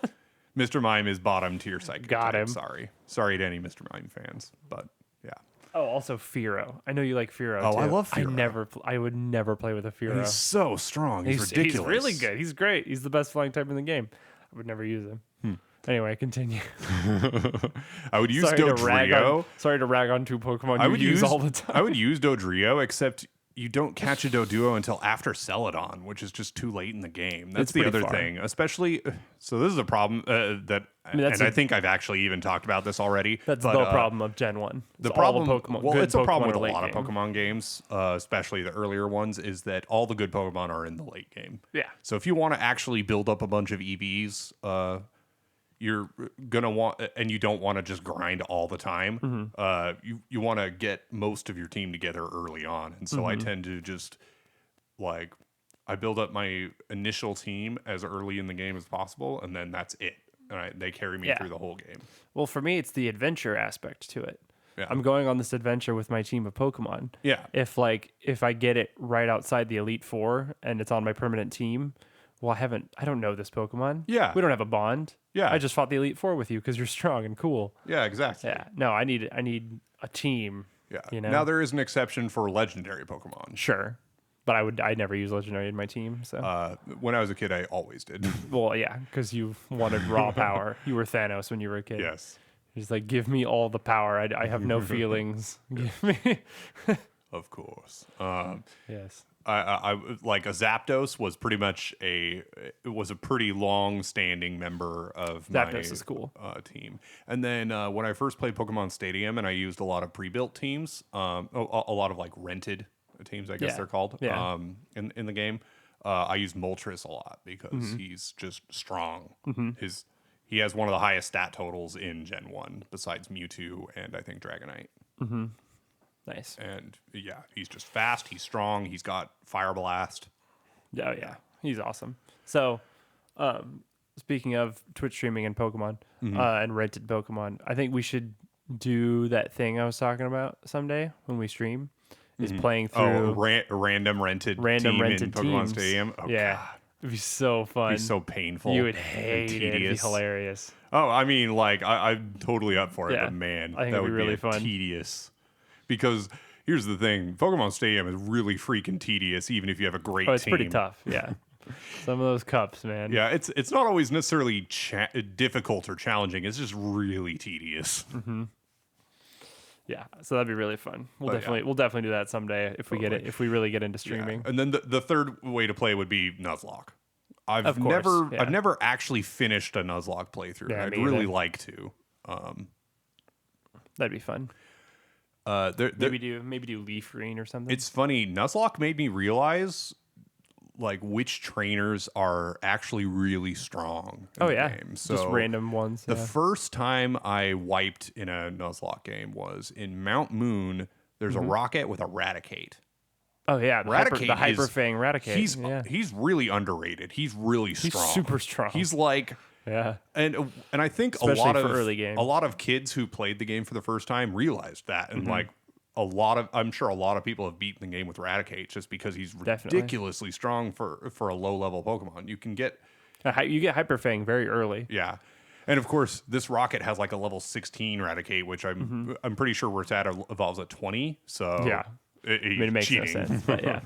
Mr. Mime is bottom tier psychic. Got him. Sorry to any Mr. Mime fans, but yeah. Oh, also Fearow. I know you like Fearow too. Oh, I love Fearow. I would never play with a Fearow. He's so strong. He's ridiculous. He's really good. He's great. He's the best flying type in the game. I would never use him. Anyway, continue. I would use Dodrio. Sorry to rag on 2 Pokemon I would use all the time. I would use Dodrio, except you don't catch a Doduo until after Celadon, which is just too late in the game. That's the other thing. Especially, so this is a problem I think I've actually even talked about this already. That's the problem of Gen 1. The problem, it's a problem with a lot of Pokemon games, especially the earlier ones, is that all the good Pokemon are in the late game. Yeah. So if you want to actually build up a bunch of EVs, you're gonna want, and you don't want to just grind all the time. You want to get most of your team together early on, and so I tend to just I build up my initial team as early in the game as possible, and then that's it. And they carry me through the whole game. Well, for me, it's the adventure aspect to it. Yeah. I'm going on this adventure with my team of Pokemon. Yeah. If I get it right outside the Elite Four and it's on my permanent team, well, I don't know this Pokemon. Yeah. We don't have a bond. Yeah. I just fought the Elite Four with you because you're strong and cool. Yeah, exactly. Yeah. No, I need a team. Yeah. Now there is an exception for legendary Pokemon. Sure. But I never use legendary in my team. So when I was a kid, I always did. Well, yeah, because you wanted raw power. You were Thanos when you were a kid. Yes. He's like, give me all the power. I have no feelings. Give me. Of course. Yes. I like a Zapdos was pretty much a pretty long standing member of Zapdos is cool. Team. And then when I first played Pokemon Stadium and I used a lot of pre-built teams, a lot of like rented teams, I guess they're called, in the game. I used Moltres a lot because he's just strong. He has one of the highest stat totals in Gen 1 besides Mewtwo and I think Dragonite. Nice. And yeah, he's just fast, he's strong, he's got Fire Blast. Oh yeah, he's awesome. So speaking of Twitch streaming and Pokemon and rented Pokemon, I think we should do that thing I was talking about someday when we stream. Is playing through random rented team in Pokemon Stadium. Oh, yeah, God. It'd be so fun. It'd be so painful. You would hate it. It'd be hilarious. Oh, I mean, like I'm totally up for it, but man, I think that it'd would be really be fun. Tedious because Here's the thing: Pokemon Stadium is really freaking tedious, even if you have a great Oh, it's team. pretty tough. Yeah. Some of those cups, man. Yeah, it's not always necessarily difficult or challenging. It's just really tedious. Yeah, so that'd be really fun. We'll But, definitely do that someday if we get it, if we really get into streaming. And then the third way to play would be Nuzlocke. Of course, I've never actually finished a Nuzlocke playthrough. Yeah, I'd me really either. like to. That'd be fun. Maybe do Leaf Green or something. It's funny. Nuzlocke made me realize like which trainers are actually really strong in the game. So just random ones. The first time I wiped in a Nuzlocke game was in Mount Moon. There's a rocket with a Raticate. Oh yeah, Raticate the Hyper Fang Raticate. He's really underrated. He's really strong. He's super strong. He's like and I think Especially a lot for of early game. a lot of kids who played the game for the first time realized that, and like I'm sure a lot of people have beaten the game with Raticate just because he's ridiculously strong for a low level Pokemon. You can get Hyper Fang very early. yeah. And of course, this rocket has like a level 16 Raticate, which I'm pretty sure where it's at evolves at 20. So Yeah. It makes cheating. no sense. But yeah.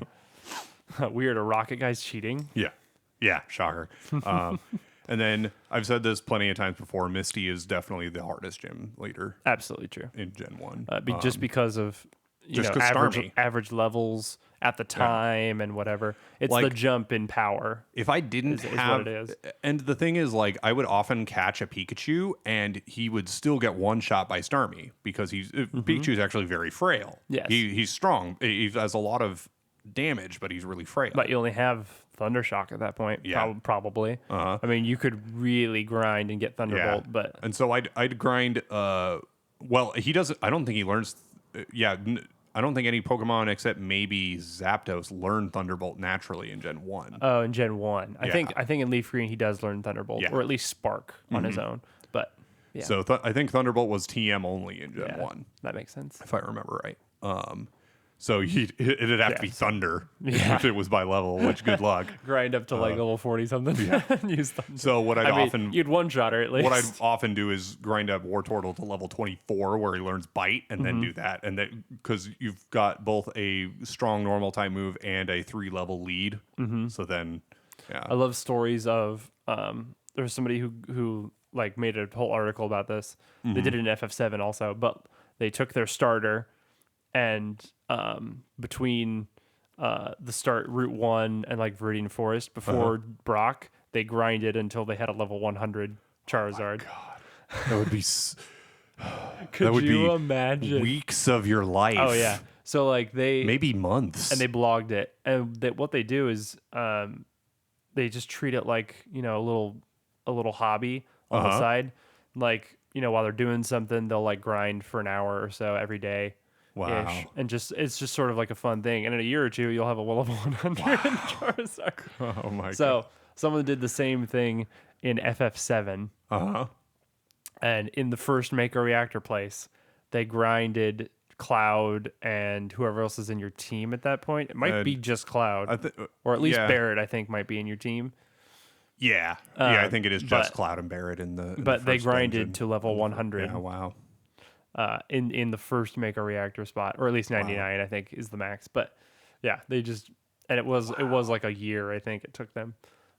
Weird, a rocket guy's cheating. Yeah, shocker. And then I've said this plenty of times before. Misty is definitely the hardest gym leader Absolutely true. in Gen 1. Just because of just 'cause Starmie. average levels at the time and whatever. It's Like, the jump in power. If I didn't have, what it is. And the thing is, like, I would often catch a Pikachu, and he would still get one shot by Starmie because Pikachu is actually very frail. Yes. He's strong. He has a lot of damage, but he's really frail. But you only have Thundershock at that point, probably. I mean, you could really grind and get Thunderbolt, but and so I'd grind. Well, he doesn't. I don't think he learns. I don't think any Pokemon except maybe Zapdos learn Thunderbolt naturally in Gen 1. Oh, in Gen 1. I think in Leaf Green he does learn Thunderbolt, or at least Spark on his own. But yeah. So I think Thunderbolt was TM only in Gen 1. That makes sense. If I remember right. So it'd have to be Thunder if it was by level, which good luck. Grind up to like level 40 something. Use Thunder. So what you'd one shot her at least. What I'd often do is grind up Wartortle to level 24 where he learns Bite, and then do that. And that because you've got both a strong normal type move and a 3-level lead. So then I love stories of there's somebody who like made a whole article about this. They did it in FF7 also, but they took their starter and between the start Route 1 and like Viridian Forest before Brock, they grinded until they had a level 100 Charizard. Oh God, that would be. Could you imagine weeks of your life? Oh yeah. So like maybe months, and they blogged it, and what they do is they just treat it like a little hobby on the side, like while they're doing something they'll like grind for an hour or so every day. Wow. And it's just sort of like a fun thing. And in a year or two, you'll have a level 100 Charizard. Oh my god. So someone did the same thing in FF7. And in the first Mako Reactor place, they grinded Cloud and whoever else is in your team at that point. It might be just Cloud. Or at least Barrett, I think, might be in your team. Yeah. I think it is just Cloud and Barrett in the But they grinded dungeon. to level 100. Yeah, wow. In the first Mako Reactor spot, or at least 99, I think is the max. But yeah, they just, and it was like a year, I think it took them.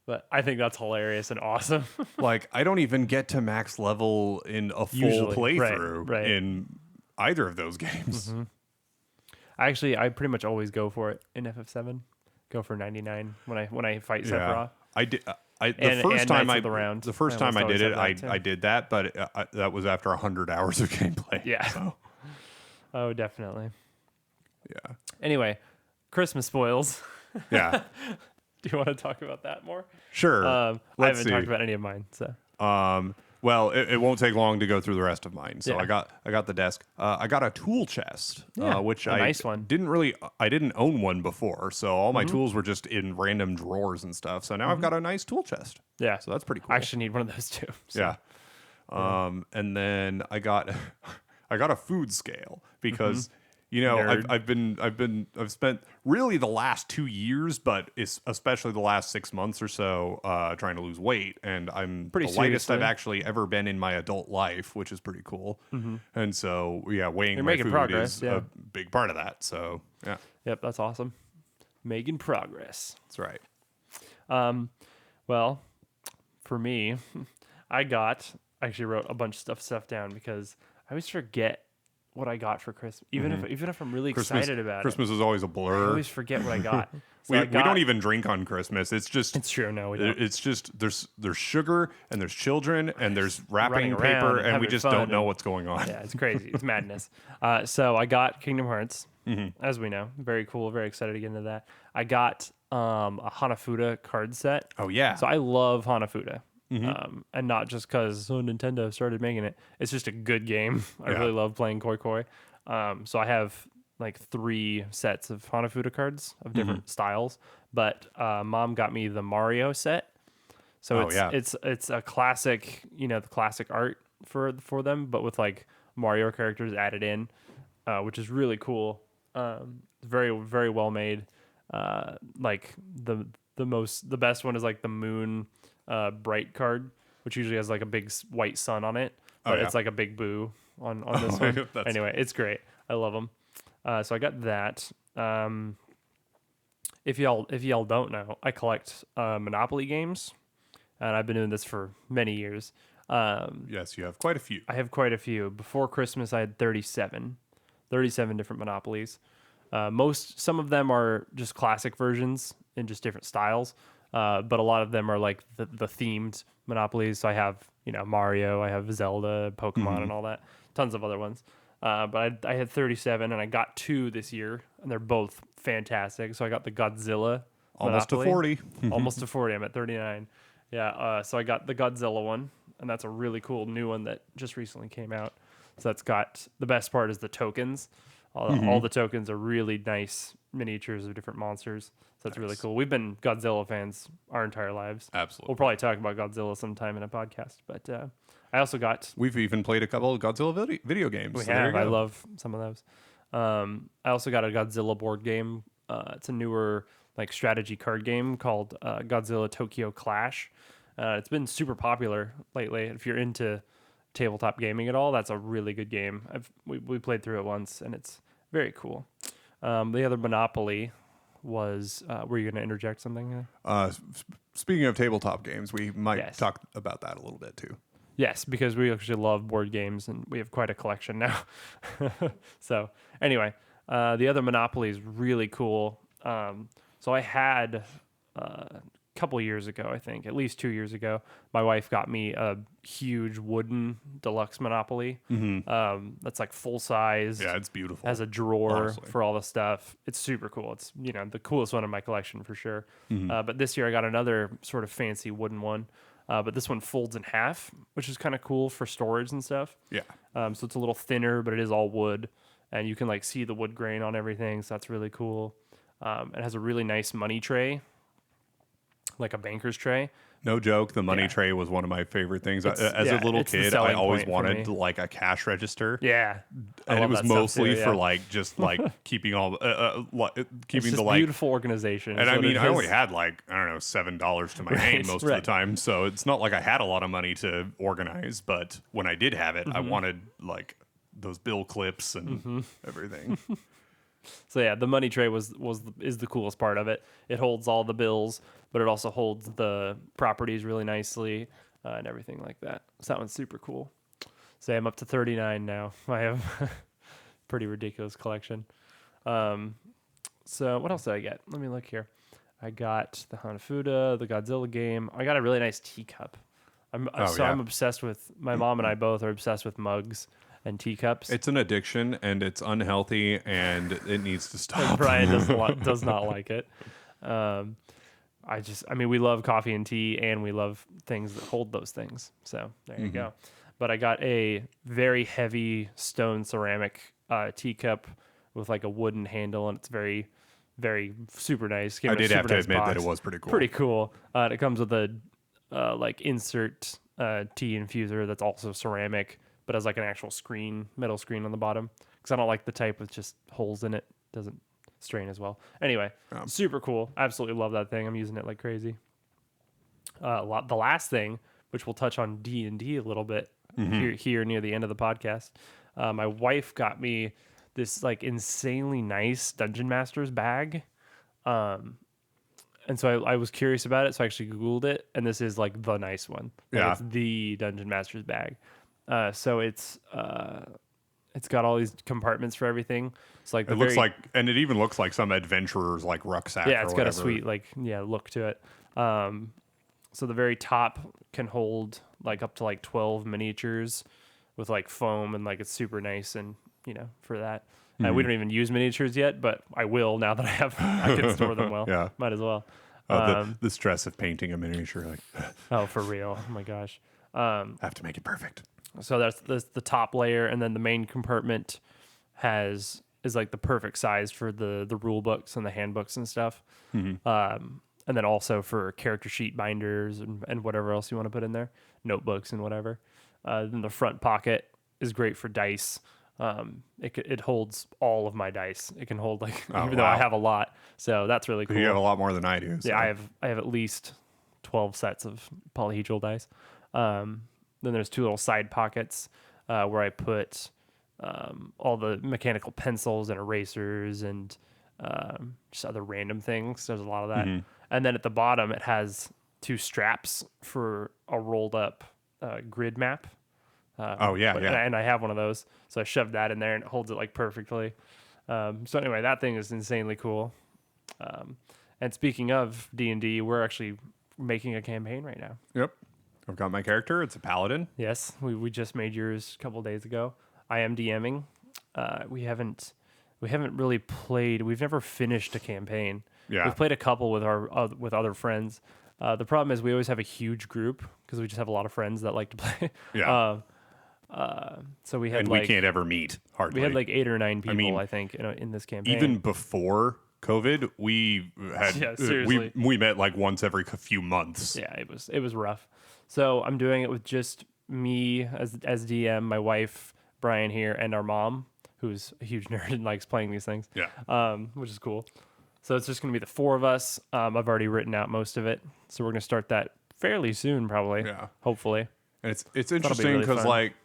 But I think that's hilarious and awesome. Like I don't even get to max level in a full playthrough in either of those games. I pretty much always go for it in FF7. Go for 99 when I fight Sephiroth. I did. The first time I did it, I did that, but that was after 100 hours of gameplay. Yeah. So. Oh, definitely. Yeah. Anyway, Christmas spoils. Yeah. Do you want to talk about that more? Sure. I haven't talked about any of mine. So. Well, it won't take long to go through the rest of mine. So Yeah. I got the desk. I got a tool chest, which nice one. I didn't own one before. So all my tools were just in random drawers and stuff. So now I've got a nice tool chest. Yeah. So that's pretty cool. I actually need one of those too. So. Yeah. And then I got a food scale because You know, Nerd. I've spent really the last 2 years, but it's especially the last 6 months or so, trying to lose weight, and I'm Pretty the lightest seriously. I've actually ever been in my adult life, which is pretty cool. And so, yeah, weighing You're my making food progress, is yeah. a big part of that. So, yeah, Yep, that's awesome. Making progress. that's right. Well, for me, I actually wrote a bunch of stuff down because I always forget what I got for Christmas. Even if I'm really excited about Christmas is always a it, I blur. always forget what I got. So We I got, don't even drink on Christmas. It's just It's true. No, we don't. it's just there's sugar and there's children and there's wrapping Running around paper and and we having just fun don't know and- what's going on. Yeah, it's crazy. It's madness. So I got Kingdom Hearts, as we know. Very cool. Very excited to get into that. I got a Hanafuda card set. Oh yeah. So I love Hanafuda. And not just because Nintendo started making it. It's just a good game. I Yeah. really love playing Koi Koi. So I have like 3 sets of Hanafuda cards of different styles. But Mom got me the Mario set. So it's a classic, the classic art for them, but with like Mario characters added in, which is really cool. Very very well made. Like the best one is like the Moon Bright card, which usually has like a big white sun on it, but it's like a big boo on this one. Anyway, it's great. I love them. So I got that. If y'all don't know, I collect Monopoly games, and I've been doing this for many years. Yes, you have quite a few. I have quite a few. Before Christmas, I had 37 different Monopolies. Some of them are just classic versions in just different styles, but a lot of them are like the themed Monopolies. So I have Mario, I have Zelda, Pokemon, and all that. Tons of other ones. But I had 37, and I got 2 this year, and they're both fantastic. So I got the Godzilla Almost to Monopoly. 40. Almost to 40. I'm at 39. Yeah. So I got the Godzilla one, and that's a really cool new one that just recently came out. So that's got the best part is the tokens. All the tokens are really nice miniatures of different monsters. So that's really cool. We've been Godzilla fans our entire lives. Absolutely. We'll probably talk about Godzilla sometime in a podcast. But I also got. We've even played a couple of Godzilla video games. We so there have. you I go. love some of those. I also got a Godzilla board game. It's a newer like strategy card game called Godzilla Tokyo Clash. It's been super popular lately. If you're into tabletop gaming at all, that's a really good game. We played through it once, and it's very cool. The other Monopoly was. Were you going to interject something? Speaking of tabletop games, we might Yes. talk about that a little bit too. Yes, because we actually love board games, and we have quite a collection now. So anyway, the other Monopoly is really cool. So I had a couple years ago, I think, at least 2 years ago, my wife got me a huge wooden deluxe Monopoly. That's like full size. Yeah, it's beautiful. Has a drawer honestly. for all the stuff. It's super cool. It's the coolest one in my collection for sure. But this year I got another sort of fancy wooden one. But this one folds in half, which is kind of cool for storage and stuff. Yeah. So it's a little thinner, but it is all wood, and you can like see the wood grain on everything. So that's really cool. It has a really nice money tray, like a banker's tray. No joke. The money Yeah. tray was one of my favorite things. As It's- a yeah, little it's the kid, I selling always point for wanted me. like a cash register. Yeah, I And it love was that stuff mostly too, for yeah. like just like keeping all It's keeping just the like. beautiful organization. And is I what mean, it I only is. had like I don't know $7 to my Right, name most of right. the time, so it's not like I had a lot of money to organize. But when I did have it, I wanted like those bill clips and everything. So yeah, the money tray is the coolest part of it. It holds all the bills, but it also holds the properties really nicely and everything like that. So that one's super cool. So I'm up to 39 now. I have a pretty ridiculous collection. So what else did I get? Let me look here. I got the Hanafuda, the Godzilla game. I got a really nice teacup. I'm obsessed with. My mom and I both are obsessed with mugs and teacups. It's an addiction and it's unhealthy and it needs to stop. Brian does not like it. We love coffee and tea, and we love things that hold those things. So there you go. But I got a very heavy stone ceramic teacup with like a wooden handle, and it's very, very super nice. Came I in a did have super to nice admit that box. it was pretty cool. Pretty cool. And it comes with a like insert tea infuser that's also ceramic, but as like an actual metal screen on the bottom. Because I don't like the type with just holes in it. Doesn't strain as well. Anyway, super cool. Absolutely love that thing. I'm using it like crazy. The last thing, which we'll touch on D&D a little bit here near the end of the podcast. My wife got me this like insanely nice Dungeon Master's bag. And so I was curious about it, so I actually Googled it, and this is like the nice one. Like, it's the Dungeon Master's bag. So it's got all these compartments for everything. It's like and it even looks like some adventurer's like rucksack. Yeah, it's got whatever. a sweet look to it. So the very top can hold like up to like 12 miniatures with like foam, and like it's super nice, and for that. We don't even use miniatures yet, but I will now that I can store them well. Yeah. Might as well. The stress of painting a miniature, like oh, for real. Oh my gosh. have to make it perfect. So that's the top layer, and then the main compartment is like the perfect size for the rule books and the handbooks and stuff. And then also for character sheet binders and whatever else you want to put in there, notebooks and whatever. Then the front pocket is great for dice. It holds all of my dice. It can hold even though I have a lot, so that's really cool. You have a lot more than I do. So. Yeah, I have at least 12 sets of polyhedral dice. Then there's two little side pockets where I put all the mechanical pencils and erasers and just other random things. There's a lot of that. And then at the bottom, it has two straps for a rolled up grid map. And I have one of those, so I shoved that in there, and it holds it like perfectly. So anyway, that thing is insanely cool. And speaking of D&D, we're actually making a campaign right now. Yep, I've got my character. It's a paladin. Yes, we just made yours a couple days ago. I am DMing. We haven't really played. We've never finished a campaign. Yeah, we've played a couple with with other friends. The problem is we always have a huge group because we just have a lot of friends that like to play. Yeah. So we had we can't ever meet hardly. We had like 8 or 9 people, I think, in this campaign. Even before COVID, we had we met like once every few months. Yeah, it was rough. So I'm doing it with just me as DM, my wife Brian here, and our mom, who's a huge nerd and likes playing these things. Yeah, which is cool. So it's just gonna be the 4 of us. I've already written out most of it, so we're gonna start that fairly soon, probably. Yeah, hopefully. And it's interesting because like.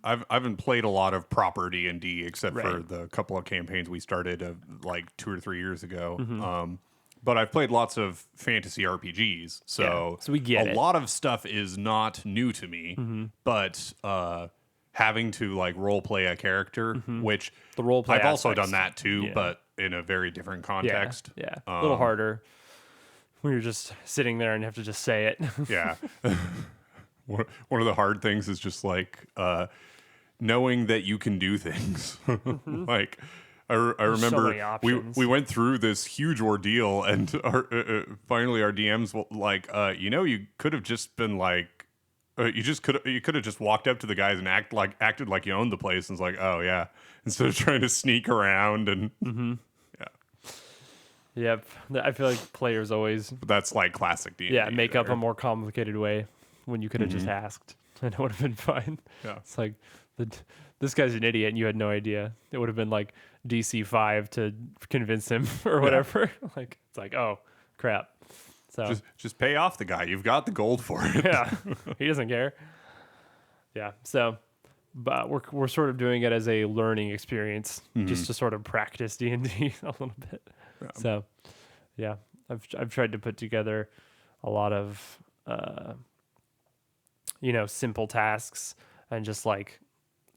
I haven't played a lot of proper D&D except for the couple of campaigns we started like 2 or 3 years ago. But I've played lots of fantasy RPGs, so we get a lot of stuff is not new to me. But having to like role play a character, which the role play I've also done that too, but in a very different context. Yeah, a little harder when you're just sitting there and you have to just say it. Yeah. One of the hard things is just like knowing that you can do things. Like I remember we went through this huge ordeal, and finally our DMs were like, you could have just been like, you could have just walked up to the guys and acted like you owned the place, and it's like, oh yeah, instead of trying to sneak around and Yep, I feel like players always. But that's like classic D&D. Yeah, make up a more complicated way when you could have just asked, and it would have been fine. Yeah, it's like this guy's an idiot, and you had no idea. It would have been like DC 5 to convince him or whatever. Like it's like, oh crap. So just pay off the guy. You've got the gold for it. Yeah, he doesn't care. Yeah, so. But we're sort of doing it as a learning experience, just to sort of practice D&D a little bit. Yeah. So, yeah, I've tried to put together a lot of simple tasks and just like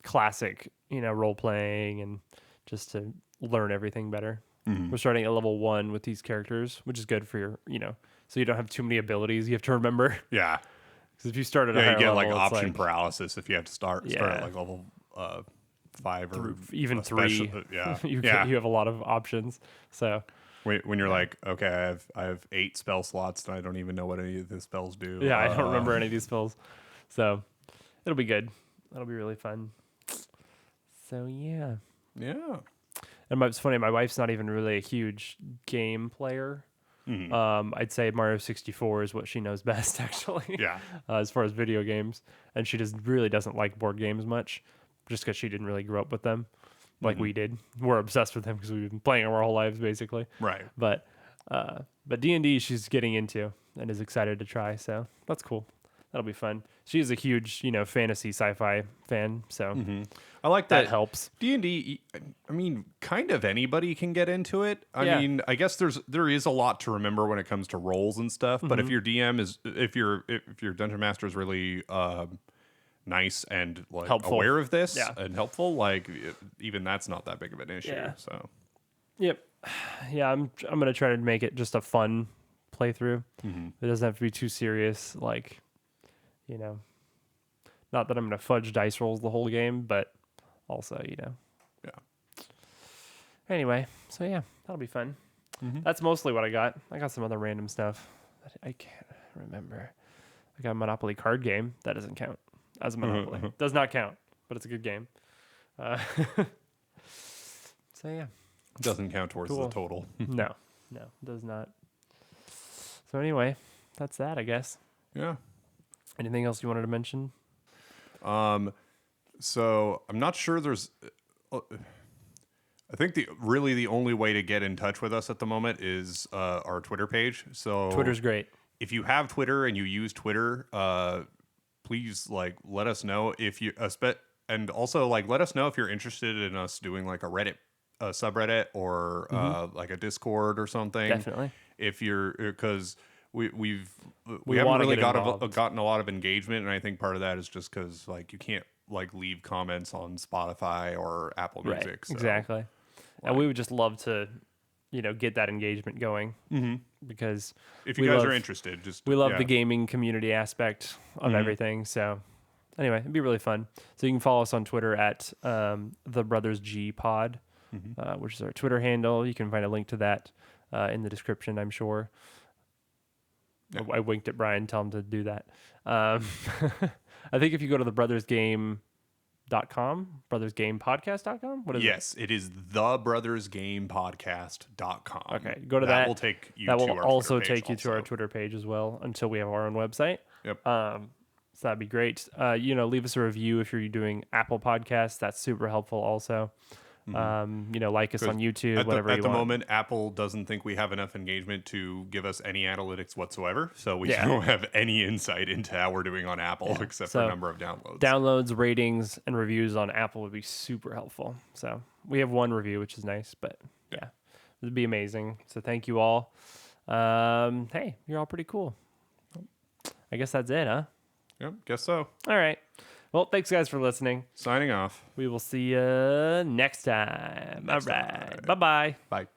classic role playing, and just to learn everything better. We're starting at level 1 with these characters, which is good for your so you don't have too many abilities you have to remember. Yeah. Because if you start at a higher you get level, like option paralysis if you have to start at like level 5 or even 3. You have a lot of options. So when you're like, okay, I have 8 spell slots and I don't even know what any of the spells do. Yeah, I don't remember any of these spells. So it'll be good. That'll be really fun. So yeah. Yeah. And it's funny, my wife's not even really a huge game player. I'd say Mario 64 is what she knows best, actually. Yeah. As far as video games, and she really doesn't like board games much, just because she didn't really grow up with them, like we did. We're obsessed with them because we've been playing them our whole lives, basically. Right. But D&D she's getting into and is excited to try, so that's cool. That'll be fun. She's a huge, fantasy sci-fi fan, so I like that helps. D&D, I mean, kind of anybody can get into it. I mean, I guess there is a lot to remember when it comes to roles and stuff, but if your DM if your dungeon master is really nice and like helpful. Aware of this and helpful, like even that's not that big of an issue. Yeah. So Yep. Yeah, I'm gonna try to make it just a fun playthrough. It doesn't have to be too serious, like, not that I'm gonna fudge dice rolls the whole game, but also, Yeah. Anyway, so yeah, that'll be fun. That's mostly what I got. I got some other random stuff that I can't remember. I got a Monopoly card game. That doesn't count as a Monopoly. Does not count, but it's a good game. So yeah. Doesn't count towards the total. No, does not. So anyway, that's that, I guess. Yeah. Anything else you wanted to mention? So I'm not sure there's. I think the only way to get in touch with us at the moment is our Twitter page. So Twitter's great. If you have Twitter and you use Twitter, please let us know if you and also let us know if you're interested in us doing a Reddit subreddit or a Discord or something. Definitely. If you're because we haven't really gotten a lot of engagement, and I think part of that is just because you can't leave comments on Spotify or Apple Music. Right. So, exactly. And we would just love to, get that engagement going because if you guys are interested, we love the gaming community aspect of everything. So anyway, it'd be really fun. So you can follow us on Twitter at the Brothers G Pod, which is our Twitter handle. You can find a link to that in the description, I'm sure. Yeah. I winked at Brian, tell him to do that. I think if you go to thebrothersgame.com, brothersgamepodcast.com. What is it? Yes, it is thebrothersgamepodcast.com. Okay, go to that. That will take you that to will our also Twitter page take you to our Twitter page as well until we have our own website. Yep. So that'd be great. Leave us a review if you're doing Apple Podcasts. That's super helpful also. Like us on YouTube, whatever you want. At the moment, Apple doesn't think we have enough engagement to give us any analytics whatsoever. So we don't have any insight into how we're doing on Apple except for number of downloads. Downloads, ratings, and reviews on Apple would be super helpful. So we have one review, which is nice, but yeah, it'd be amazing. So thank you all. Hey, you're all pretty cool. I guess that's it, huh? Yep, guess so. All right. Well, thanks, guys, for listening. Signing off. We will see you next time. All right. Bye-bye. Bye.